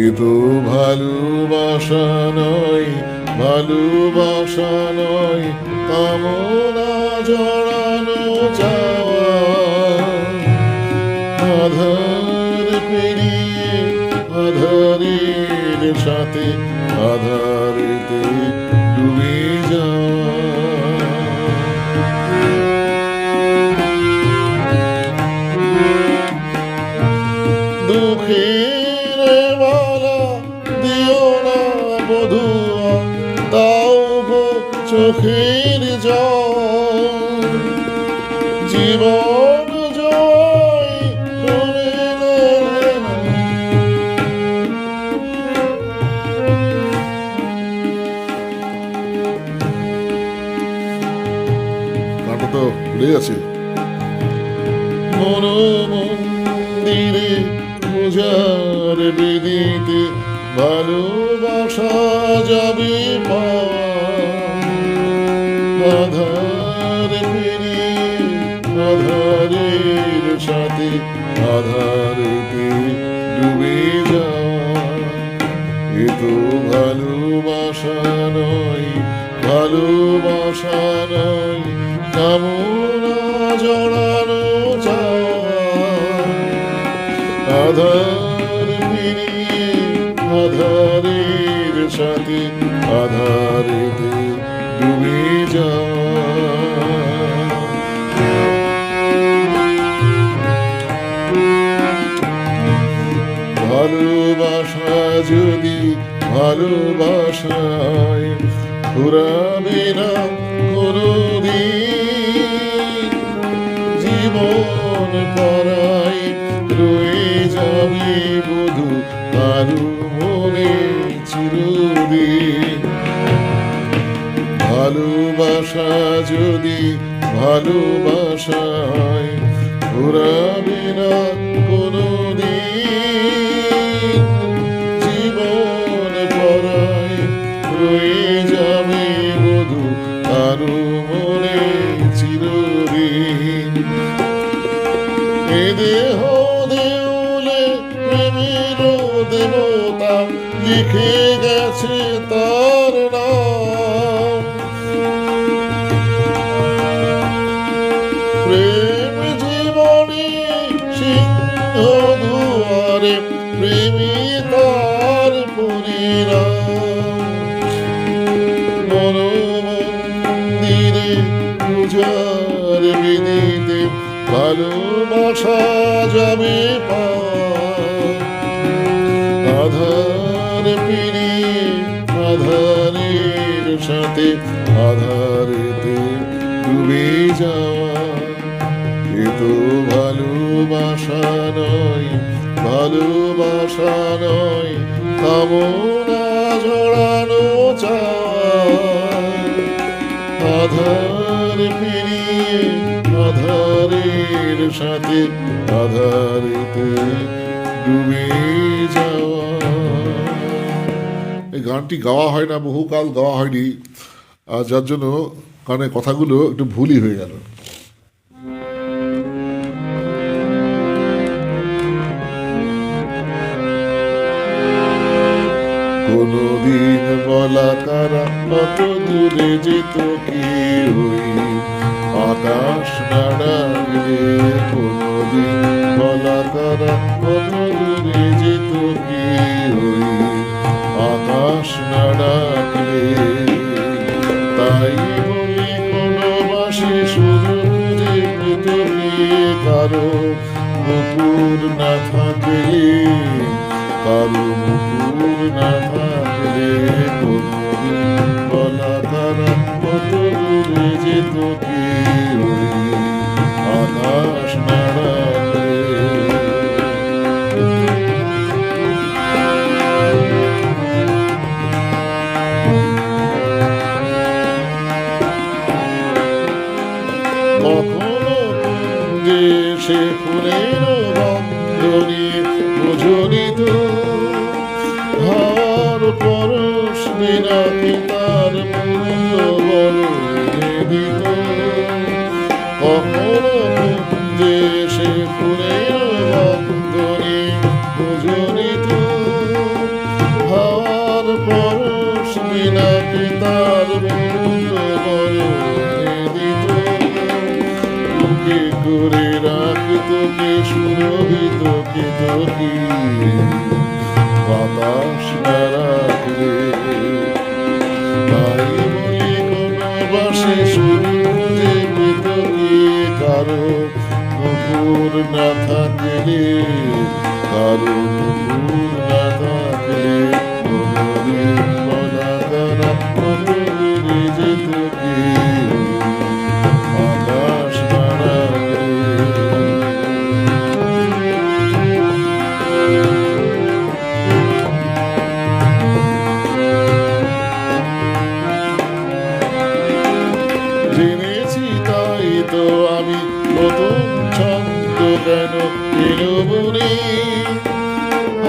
এ তো ভালোবাসা নয়, ভালোবাসা নয়, কামনা জড়ানো চাওয়া, আধার পেরিয়ে আধারের সাথে আধারেতে ডুবে যাওয়া। দুঃখের মালা দিও না বধুয়া, দাও গো চোখের জল, জীবন জয় করে গানটা তো ভুলে গেছে। মন মন্দিরে পূজার বেদিতে ভালোবাসা যাবে আধার পেরিয়ে আধারের সাথে আধারেতে ডুবে যাওয়া এ তো ভালোবাসা নয়, ভালোবাসা নয়, কামনা জড়ানো চাওয়া আধার পেরিয়ে আধারের সাথে আধারেতে ডুবে যাওয়া ভালোবাসা যদি ভালোবাসায় ফুরাবে না কোনোদিন জীবন পরায় রয়ে যাবে বধু কারু মনে চিরদিন ভালোবাসা যদি ভালোবাসায় ফুরাবে না কোনোদিন জীবন পরায় রয়ে যাবে বধু কারু মনে চিরদিন এ দেহ দেউলে প্রেমের দেবতা লিখে গেছে তার নাম প্রেম জীবনে সিংহ দুয়ারে প্রেমী তার পরিণাম মন মন্দিরে পূজার বেদিতে ভালোবাসা যাবে আধার পেরিয়ে আধারের সাথে আধারেতে ডুবে যাওয়া এ তো ভালোবাসা নয়, ভালোবাসা নয়, কামনা জড়ানো চাওয়া আধার পেরিয়ে আধারের সাথে আধারেতে ডুবে যাওয়া এই গানটি গাওয়া হয় না, বহুকাল গাওয়া হয়নি, আর যার জন্য কানে কথাগুলো একটু ভুলই হয়ে গেল। কোনদিন বলা কারা কত দূরে যেত কি হই আকাশ না ডাকলে কোনদিন বলা কারা কত দূরে যেত কি হই আকাশ না ডাকলে তাই বলি কোনো বাসে শুধু খুঁজে পেত কারো মুকুর না থাকলে কারো মুকুর না থাকলে কোনদিন বলা তারা কত দূরে যেত কি হই আকাশ না ডাকলে কখনো যে সে ফুলের বন্ধনী বুঝনি তো হার পরশ বিনাকি তার মূল্য বড় দিত কখনো যে সে ফুলের বন্ধনী বুঝনি তো হার পরশ বিনাকি তার মূল্য বড় দিত করে রাখতো কে সুরভিত কে তোকে বাতাস না রাখলে তাই বলি কোনো বাসে শুরু যে পেত কে কারো মুকুর না থাকলে কারো মুকুর না থাকলে কোনদিন বলা তারা কত দূরে যেত কে আকাশ না জেনেছি তাই তো আমি নতুন ছন্দ কেন এলো মনে,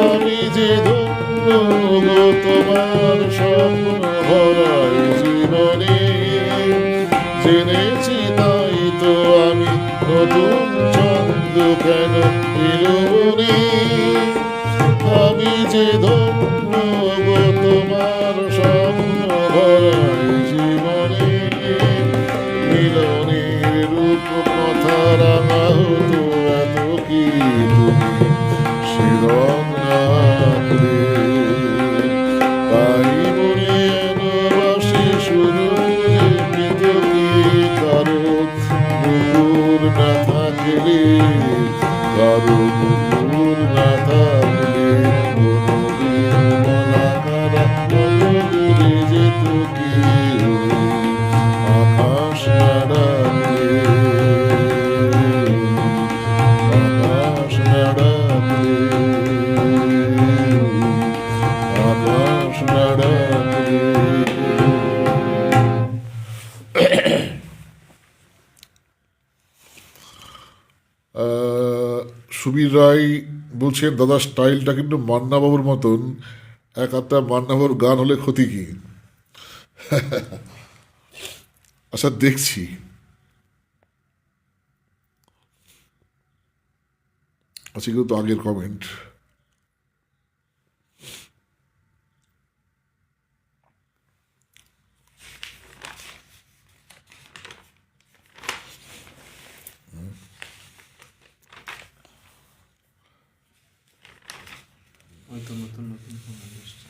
আমি যে ধন্য গো তোমার স্বপ্ন ভরাই জীবনে, জেনেছি তাই তো আমি নতুন ছন্দ কেন এলো মনে, আমি যে ধন্য গো তোমার স্বপ্ন ভরাই জীবনে, মিলনের রূপ কথা রাঙা হতো এত কি তুমি শিরম রাখলে, তাই বলে এনবাসে শুরু যেত কি কারো মুকুর না থাকলে, কারো মুকুর না থাকলে কোনদিন বলা কারা দূরে যেত কি আকাশ না ডাকলে, আকাশ না ডাকলে, আকাশ না ডাকলে। সুবীর রায় বলছেন, দাদা স্টাইলটা কিন্তু মান্নাবাবুর মতন, এক আধটা মান্নাবাবুর গান হলে ক্ষতি কি? আচ্ছা দেখছি। আচ্ছা এগুলো তো আগের কমেন্ট। হয়তো নতুন নতুন comment এসছে।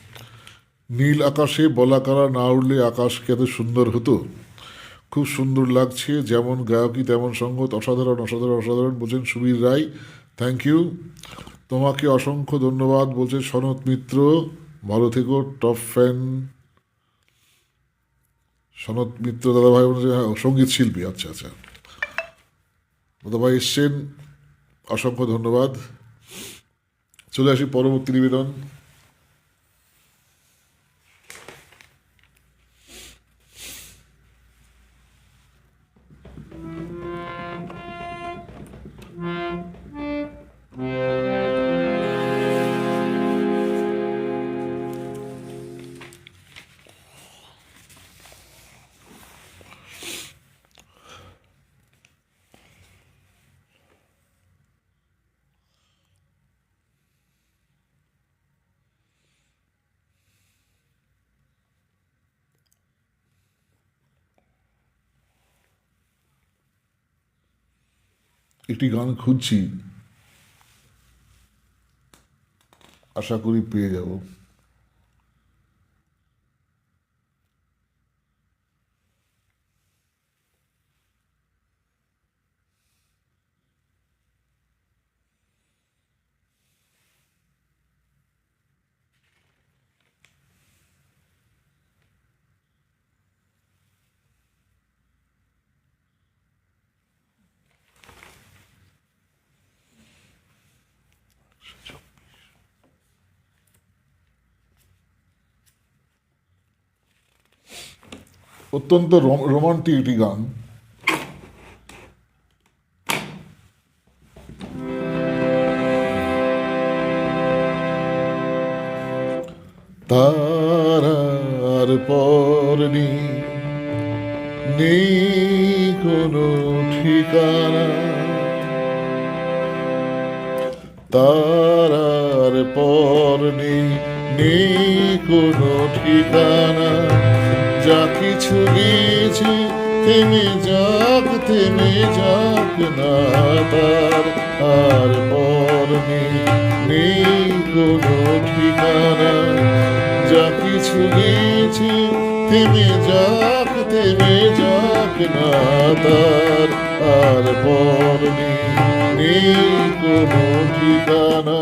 নীল আকাশে বলাকারা না উঠলে আকাশ কি এত সুন্দর হতো? খুব সুন্দর লাগছে, যেমন গায়কী তেমন সঙ্গত, অসাধারণ অসাধারণ অসাধারণ বলছেন সুবীর রায়। থ্যাংক ইউ, তোমাকে অসংখ্য ধন্যবাদ বলছে সনত মিত্র, ভালো থেকো, টপ ফ্যান সনত মিত্র দাদাভাই বলছে, হ্যাঁ সঙ্গীত শিল্পী, আচ্ছা আচ্ছা দাদাভাই এসছেন, অসংখ্য ধন্যবাদ। চলে আসি পরবর্তী নিবেদন। একটি গান খুঁজছি, আশা করি পেয়ে যাব। অত্যন্ত রোমান্টিক একটি গান। তারার পর নেই কোনো ঠিকানা, তারার পর নেই কোনো ঠিকানা, যা কিছু গিয়েছে থেমে যাক না, তার আর পর নেই কোনো ঠিকানা, যা কিছু গিয়েছে থেমে যাক না, তার আর পর নেই কোনো ঠিকানা।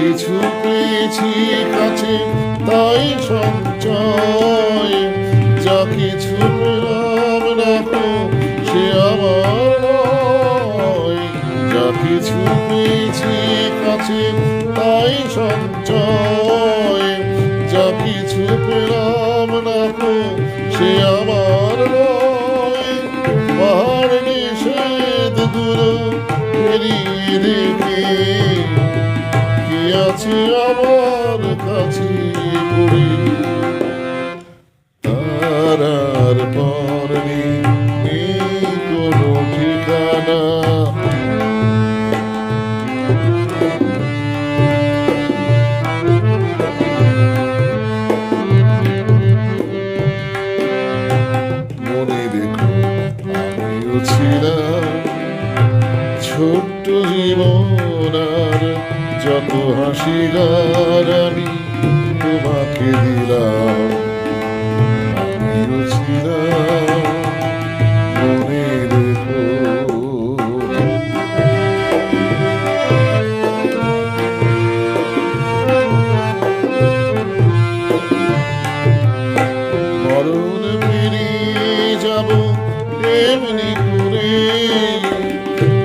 কিছু পেয়েছি কাছে তাই সঞ্চয়, যা কিছু পেলাম রাখো সে আমার নয়, যা কিছু পেয়েছি কাছে তাই সঞ্চয়, যা কিছু পেলাম না তো সে আমার নয়, পাহাড় নিষেধ গুলো পেরিয়ে দেখে কি আছে আমার কাছে পড়ে। তারার পর নেই কোনো ঠিকানা, মনে রেখো আমিও ছিলাম ছোট্ট জীবন, আর যত হাসি গান আমি তোমাকে দিলাম। আমিও ছিলাম, মনে রেখো। মরণ পেরিয়ে যাব এমনি করে,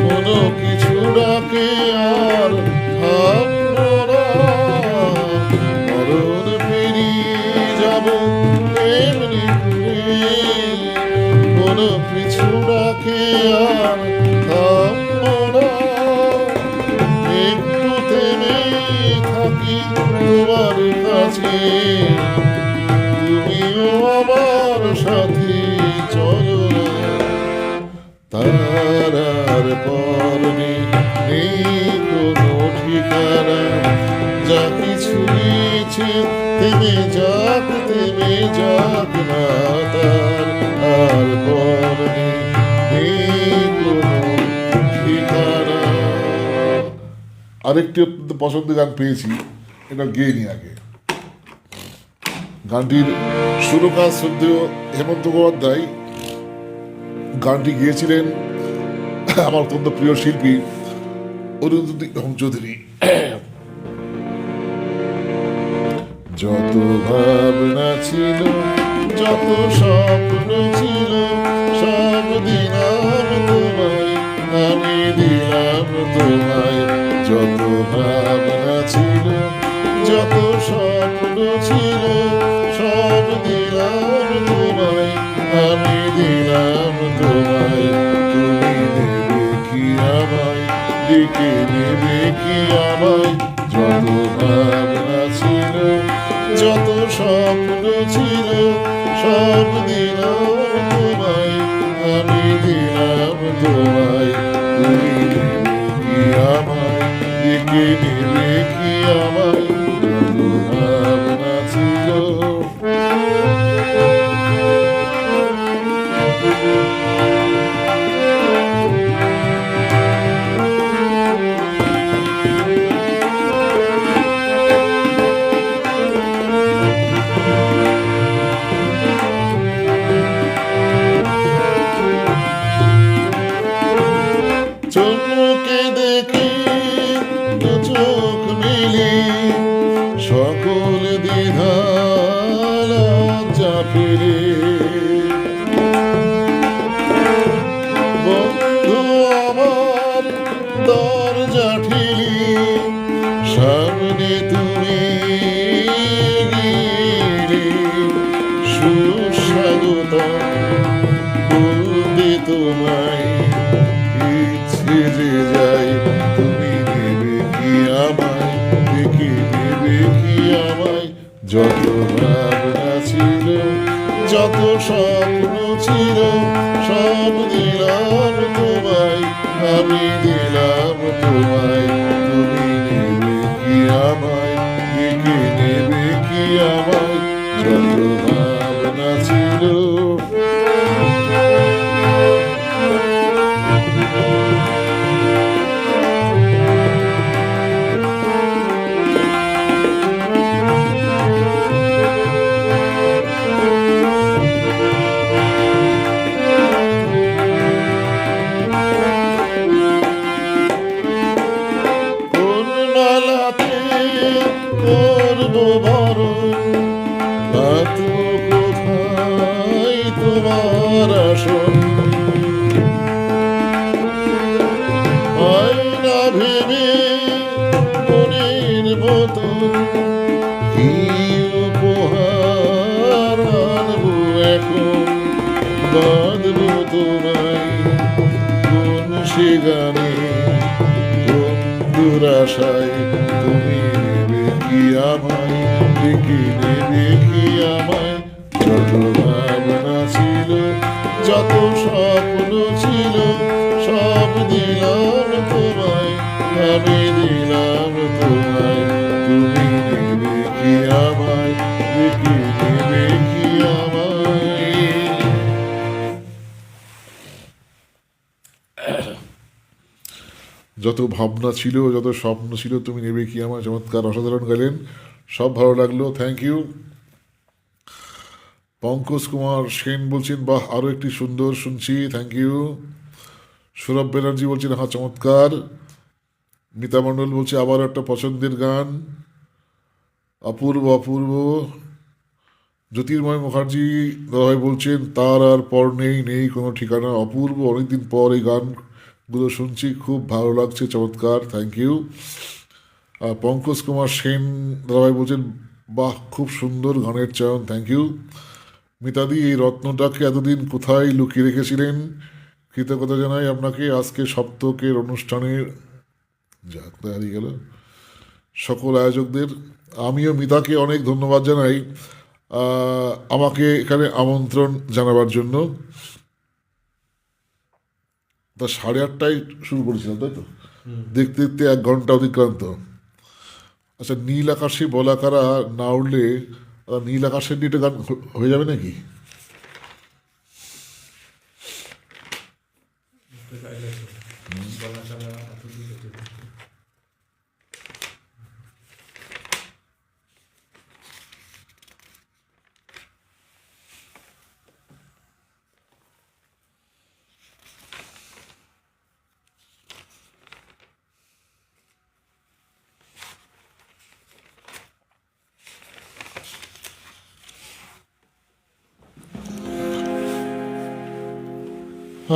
কোনো কিছু ডাকে আর থামবো না। মরণ পেরিয়ে যাব এমনি করে, কোনো কিছু ডাকে আর থামবো না। একটু থেমে থাকি তোমার কাছে, তুমিও আমার সাথে চলো না। তারার পর নেই কোনো ঠিকানা, যা কিছু ইচ্ছে থেমে যাক না। তার পর নেই কোনো ঠিকানা। আরেকটি অত্যন্ত পছন্দের গান পেয়েছি, এটা গেয়ে নি আগে। গানটির সুরকার শ্রদ্ধেয় হেমন্ত গঙ্গোপাধ্যায়, গানটি গিয়েছিলেন আমার অত্যন্ত প্রিয় শিল্পী অরুন্ধতী চৌধুরী। যত ভাবনা ছিল, যত স্বপ্ন ছিল, সব দিলাম তোমায়, আমি দিলাম তোমায়। যত ভাবনা ছিল, যত স্বপ্ন ছিল, সব দিলাম তোমায়, আমি দিলাম তোমায়। তুমি নেবে কি আমায়, ডেকে নেবে কি আমায়। যত ভাবনা ছিল, যত স্বপ্ন ছিল, সব দিলাম তোমায়, আমি দিলাম তোমায়। তুমি নেবে কি আমায়, ডেকে নেবে কি আমায়। যত ভাবনা ছিল। চোখকে দেখে দু চোখ মিলি, সকল দ্বিধা লজ্জা ফিরে। বন্ধু আমার দরজা ঠিলি, সামনে তুমি গিয়ে সুস্বাগত বলবে তোমায়। ইচ্ছে যে যাই, তুমি নেবে কি আমায়, ডেকে নেবে কি আমায়। যত ভাবনা ছিল, যত স্বপ্ন ছিল, সব দিলাম তোমায়, আমি দিলাম তোমায়। তুমি নেবে কি আমায়, ডেকে নেবে কি আমায়। যত ভাবনা ছিল। কোন মালাতে করবো বরণ, বাঁধবো কোথায় তোমার আসন। আয়না ভেবে মনের মতো কি মৃত্যুর আশায় তুমি নেবে কি আমায়, ডেকে নেবে কি আমায়। যত ভাবনা ছিল, যত স্বপ্ন ছিল, সব দিলাম তোমায়, আমি দিলাম তোমায়। তুমি নেবে কি আমায়, ডেকে নেবে কি আমায়। যত ভাবনা ছিল, যত স্বপ্ন ছিল, তুমি নেবে কি আমার। চমৎকার, অসাধারণ গেলেন, সব ভালো লাগলো, থ্যাংক ইউ। পঙ্কজ কুমার সেন বলছেন বাহ, আরও একটি সুন্দর শুনছি, থ্যাংক ইউ। সৌরভ ব্যানার্জি বলছেন হ্যাঁ চমৎকার। মিতা মণ্ডল বলছে আবার একটা পছন্দের গান, অপূর্ব অপূর্ব। জ্যোতির্ময় মুখার্জি দাদাভাই বলছেন তার আর পর নেই, নেই কোনো ঠিকানা, অপূর্ব, অনেকদিন পর এই গানগুলো শুনছি, খুব ভালো লাগছে, চমৎকার, থ্যাংক ইউ। পঙ্কজ কুমার সেন দাদাভাই বলছেন বাহ, খুব সুন্দর গানের চয়ন, থ্যাংক ইউ। মিতাদি, এই রত্নটাকে এতদিন কোথায় লুকিয়ে রেখেছিলেন? কৃতজ্ঞতা জানাই আপনাকে। আজকে সপ্তকের অনুষ্ঠানের, যা কোথায় হারিয়ে গেল, সকল আয়োজকদের, আমিও মিতাকে অনেক ধন্যবাদ জানাই আমাকে এখানে আমন্ত্রণ জানাবার জন্য। তা 8:30টায় শুরু করেছিলাম, তাই তো? দেখতে দেখতে 1 ঘন্টা অতিক্রান্ত। আচ্ছা, নীল আকাশে বলাকারা না উঠলে নীল আকাশের নিয়ে একটা গান হয়ে যাবে নাকি?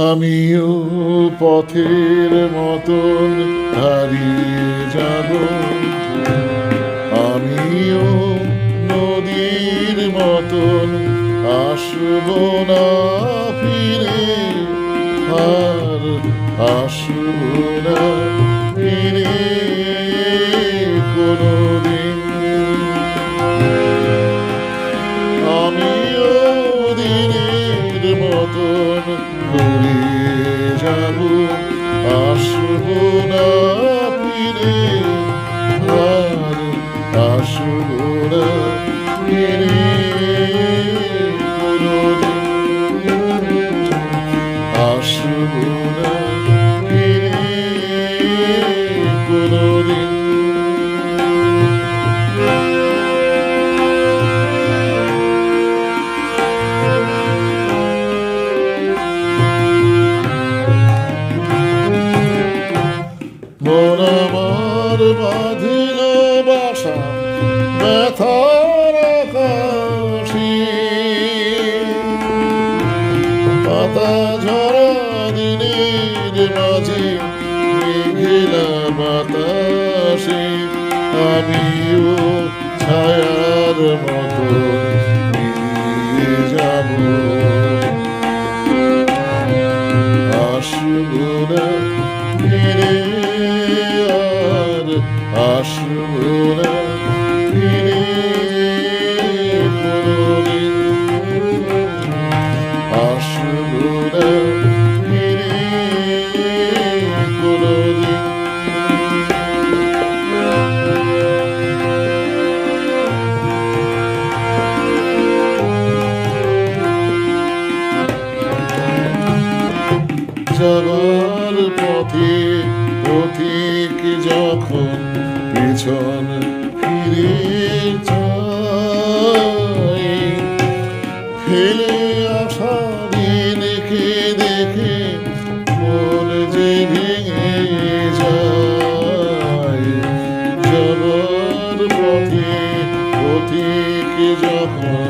আমিও পথের মতন হারিয়ে যাব, আমিও নদীর মতন আসব না ফিরে, আর আসব না ফিরে কোনোদিন। আমিও দিনের মতন ঘুরিয়ে যাব, আসব না ফিরে, আর আসব না ফিরে কোনোদিন, আসব না ফিরে কোনোদিন। মন আমার বাঁধিল বাসা ব্যথার আকাশে, পাতা ঝরা দিনের মাঝে মেঘলা বাতাসে, আমিও ছায়ার মতো মিলিয়ে যাব, আসব না ফিরে, আর আসব না ফিরে কোনোদিন, আসব না ফিরে কোনোদিন। যাবার পথে পথিক যখন পেছন ফিরে যায়, ফেলে আসা দিনকে দেখে মন যে ভেঙে যায়। যাবার পথে পথিক যখন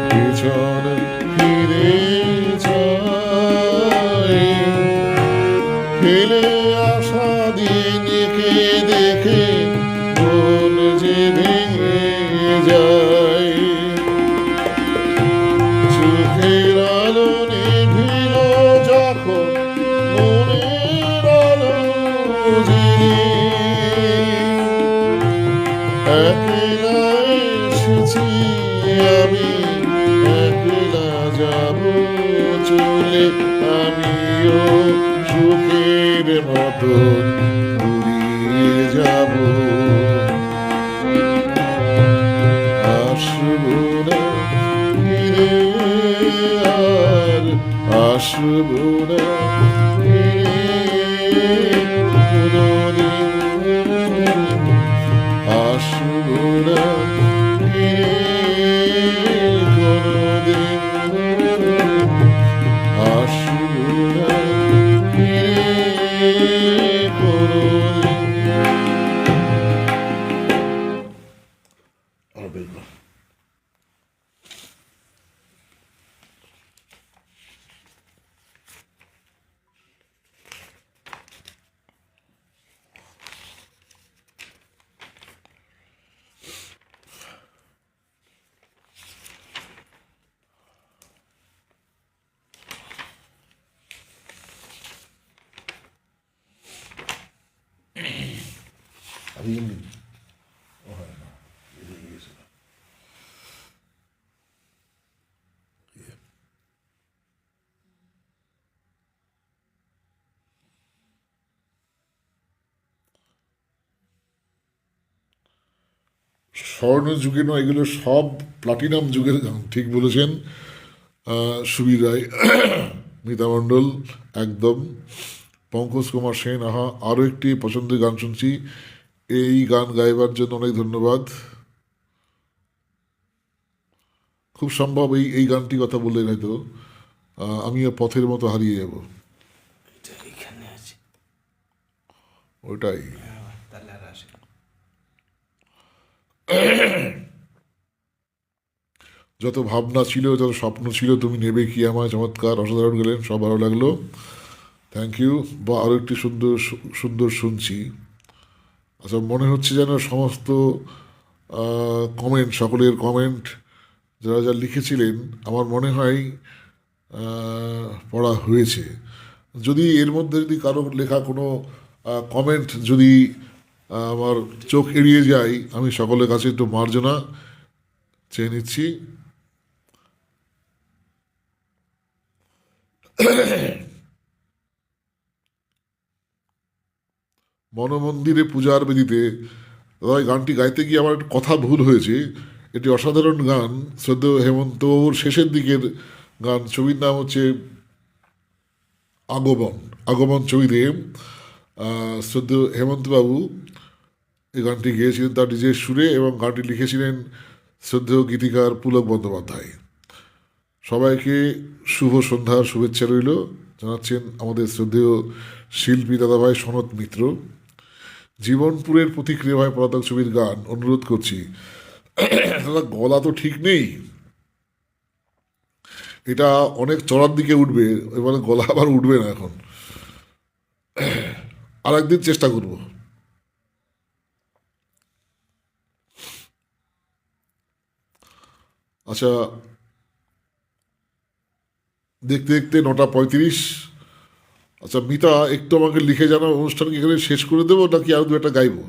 পেছন ফিরে যায়, ফেলে আসা দিনকে দেখে মন যে ভেঙে একলা এসেছি আমি, একলা যাব চলে, আমিও সুখের মতো ঘুরিয়ে যাব। আসবো না ফিরে, আর আসবো না ফিরে কোনোদিন, আসবো না ফিরে কোনোদিন, আসবো না ফিরে কোনোদিন। আর বেরবো। আমি এমনি ও হয় না, এদিকে গেছিল। স্বর্ণ যুগে নয়, এগুলো সব প্লাটিনাম যুগের গান, ঠিক বলেছেন সুবীর রায়, মিতা মণ্ডল, একদম। পঙ্কজ কুমার সেন, আহা, আরও একটি পছন্দের গান শুনছি, এই গান গাইবার জন্য অনেক ধন্যবাদ। খুব সম্ভব এই এই গানটি কথা বললেন হয়তো আমিও পথের মতো হারিয়ে যাব, এটা এখানে আছে। ওটাই। তাহলে আর আসে না। যত ভাবনা ছিল, যত স্বপ্ন ছিল, তুমি নেবে কি আমায়, চমৎকার, অসাধারণ গেলেন, সব ভালো লাগলো, থ্যাংক ইউ। বা আরও একটি সুন্দর সুন্দর শুনছি। আচ্ছা, মনে হচ্ছে যেন সমস্ত কমেন্ট, সকলের কমেন্ট যারা যা লিখেছিলেন, আমার মনে হয় পড়া হয়েছে। যদি এর মধ্যে যদি কারো লেখা কোনো কমেন্ট যদি আমার চোখ এড়িয়ে যায়, আমি সকলের কাছে একটু মার্জনা চেয়ে নিচ্ছি। মনমন্দিরে পূজার বেদিতে, দাদা এই গানটি গাইতে গিয়ে আমার একটু কথা ভুল হয়েছে। এটি অসাধারণ গান, শ্রদ্ধেয় হেমন্তবাবুর শেষের দিকের গান। ছবির নাম হচ্ছে আগমন। আগমন ছবিতে শ্রদ্ধেয় হেমন্তবাবু এই গানটি গেয়েছিলেন তার নিজের সুরে, এবং গানটি লিখেছিলেন শ্রদ্ধেয় গীতিকার পুলক বন্দ্যোপাধ্যায়। সবাইকে শুভ সন্ধ্যার শুভেচ্ছা রইল জানাচ্ছেন আমাদের শ্রদ্ধেয় শিল্পী দাদাভাই সনত মিত্র। জীবনপুরের প্রতিক্রিয়া ভাই পলাতক ছবির গান অনুরোধ করছি। দাদা গলা তো ঠিক নেই, এটা অনেক চড়ার দিকে উঠবে, এবারে গলা আবার উঠবে না এখন, আর একদিন চেষ্টা করব। আচ্ছা, দেখতে দেখতে 9:35। আচ্ছা মিতা, একটু আমাকে লিখে জানাও অনুষ্ঠান কি এখানে শেষ করে দেবো নাকি আরো দু একটা গাইবো?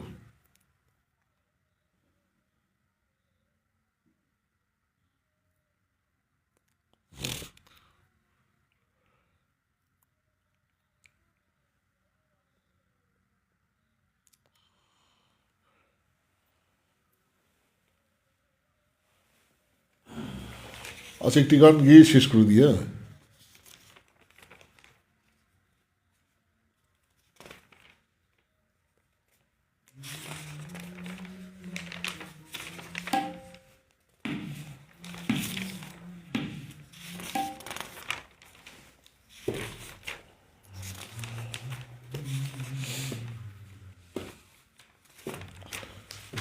আচ্ছা, একটি গান গিয়ে শেষ করে দিই, হ্যাঁ।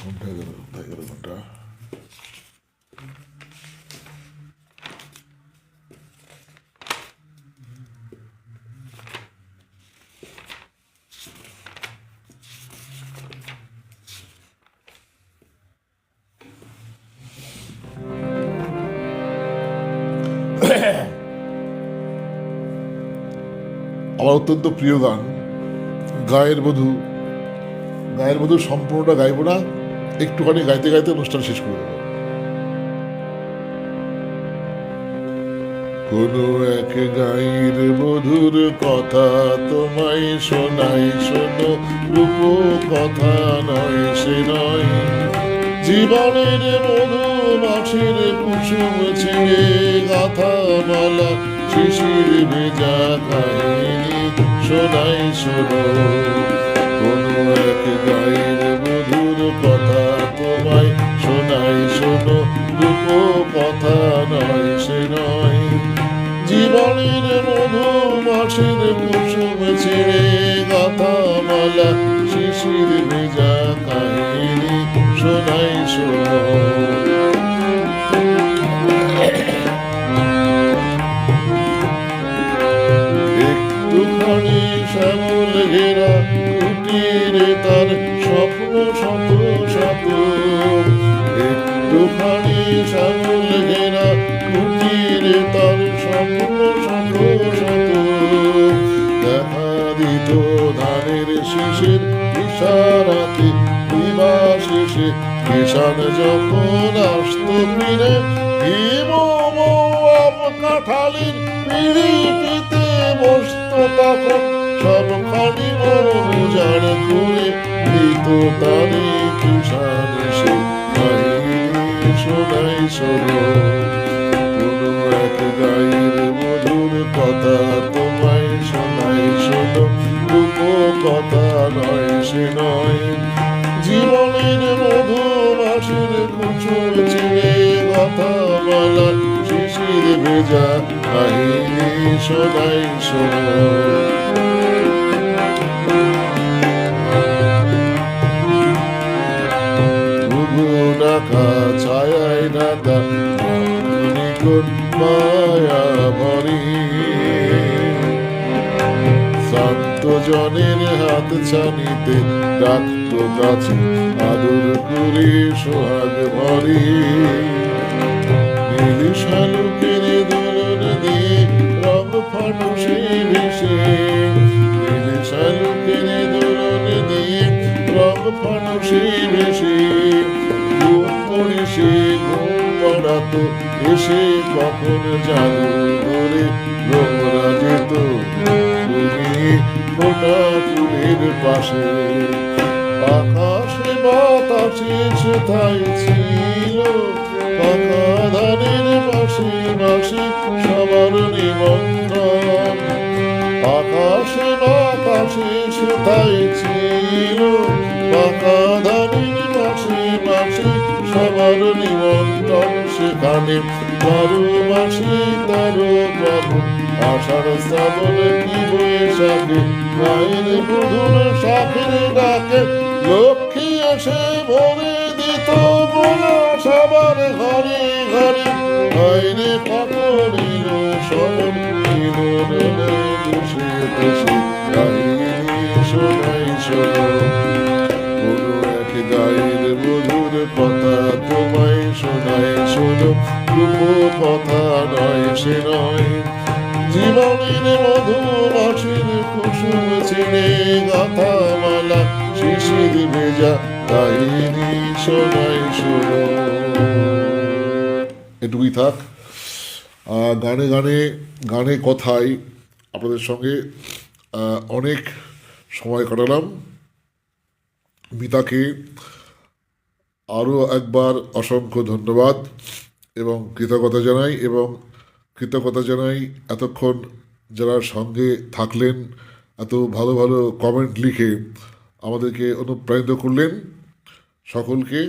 ঘন্টা 11 ঘন্টা। আমার অত্যন্ত প্রিয় গান গায়ের বধূ। গায়ের বধূ সম্পূর্ণটা গাইব না, একটুখানি গাইতে গাইতে অনুষ্ঠান শেষ করে দেবো। কোনো এক গাইর মধুর কথা তোমায় শোনাই, শোনো রূপ কথা নয় সে নয়, জীবনের মধু মাছের কুসুম ছেড়ে গাথা মালা শিশির ভেজা কাহিনী শোনাই শোনো। কোনো এক গাইর মধুর কথা তোমায় শোনাই, শোনো রূপ কথা নয় সে নয়, জীবনের মধু মাছের কুসুম ছেড়ে গাথা মালা শিশির ভেজা কাহিনী শোনাই শোনো। একটুখানি শ্যামল ঘেরা কুটিরে তার স্বপ্ন শত শত, একটুখানি শ্যামল ঘেরা কুটিরে তার স্বপ্ন শত শত, দেখা দিত ধানের শীষের ইশারাতে দিবা শেষে, কিষান যখন আসত ফিরে হিম কাঁঠালির পিড়িতে বসত, তখন সবখানি মরুজার করে দিত তারে কিষান সে কাহিনী শোনাই শোনো। কোনো এক গাইর মধুর কথা তোমায় শোনাই, শোনো রূপ কথা নয় সে নয়, জীবনের মধু মাছের কুচুর ছেড়ে কথা বলা শিশির ভেজা কাহিনী শোনাই শোনো। ডাকা ছায় ডাকা নিকট মায়া ভরি, শান্ত জনের হাত ছানিতে ডাকত কাছে আদর করে সোহাগ ভরি, নীল শালুকের দোলন দিয়ে রং ফানুষে ভেসে, নীল শালুকের দোলন দিয়ে রং ফানুষে ভেসে, ঘুম পড়ে সে ঘুম পড়াতো এসে কখন জাদু ধরে ভ্রমরা যেত তুমি ফোটা ফুলের পাশে, আকাশে বাতাসে সেথায় ছিল পাকা ধানের পাশে পাশে সবার নিমন্ত্রণ, আকাশে বাতাসে সেথায় ছিল পাকা ধানের পাশে পাশে সবার নিমন্ত্রণ, সেখানে বারো মাসে তেরো পার্বণ আষাঢ় শ্রাবণ কি বৈশাখে মায়ের মধুর শাখের ডাকে লক্ষ্মী এসে ভরে দিত বোনা সবার ঘরে ঘরে, বাইরে পাকড়িল সবন বসে বসে কাহিনী শোনাই শোনো। কোনো এক গাইর মধুর কথা তোমায় শোনাই, শোনো রূপ কথা নয় সে নয়, জীবনের মধু মাছের কুসুম ছেড়ে গাথা মালা শিশির ভেজা কাহিনী শোনাই শোনো। এটুকুই থাক। গানে গানে গানে কথায় আপনাদের সঙ্গে অনেক সময় কাটালাম। মিতাকে আরও একবার অসংখ্য ধন্যবাদ এবং কৃতজ্ঞতা জানাই এতক্ষণ যারা সঙ্গে থাকলেন, এত ভালো ভালো কমেন্ট লিখে আমাদেরকে অনুপ্রাণিত করলেন। সকলকে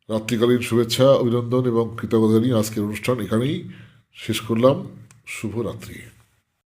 রাত্রিকালীন শুভেচ্ছা, অভিনন্দন এবং কৃতজ্ঞতা নিয়ে আজকের অনুষ্ঠান এখানেই শেষ করলাম। শুভরাত্রি।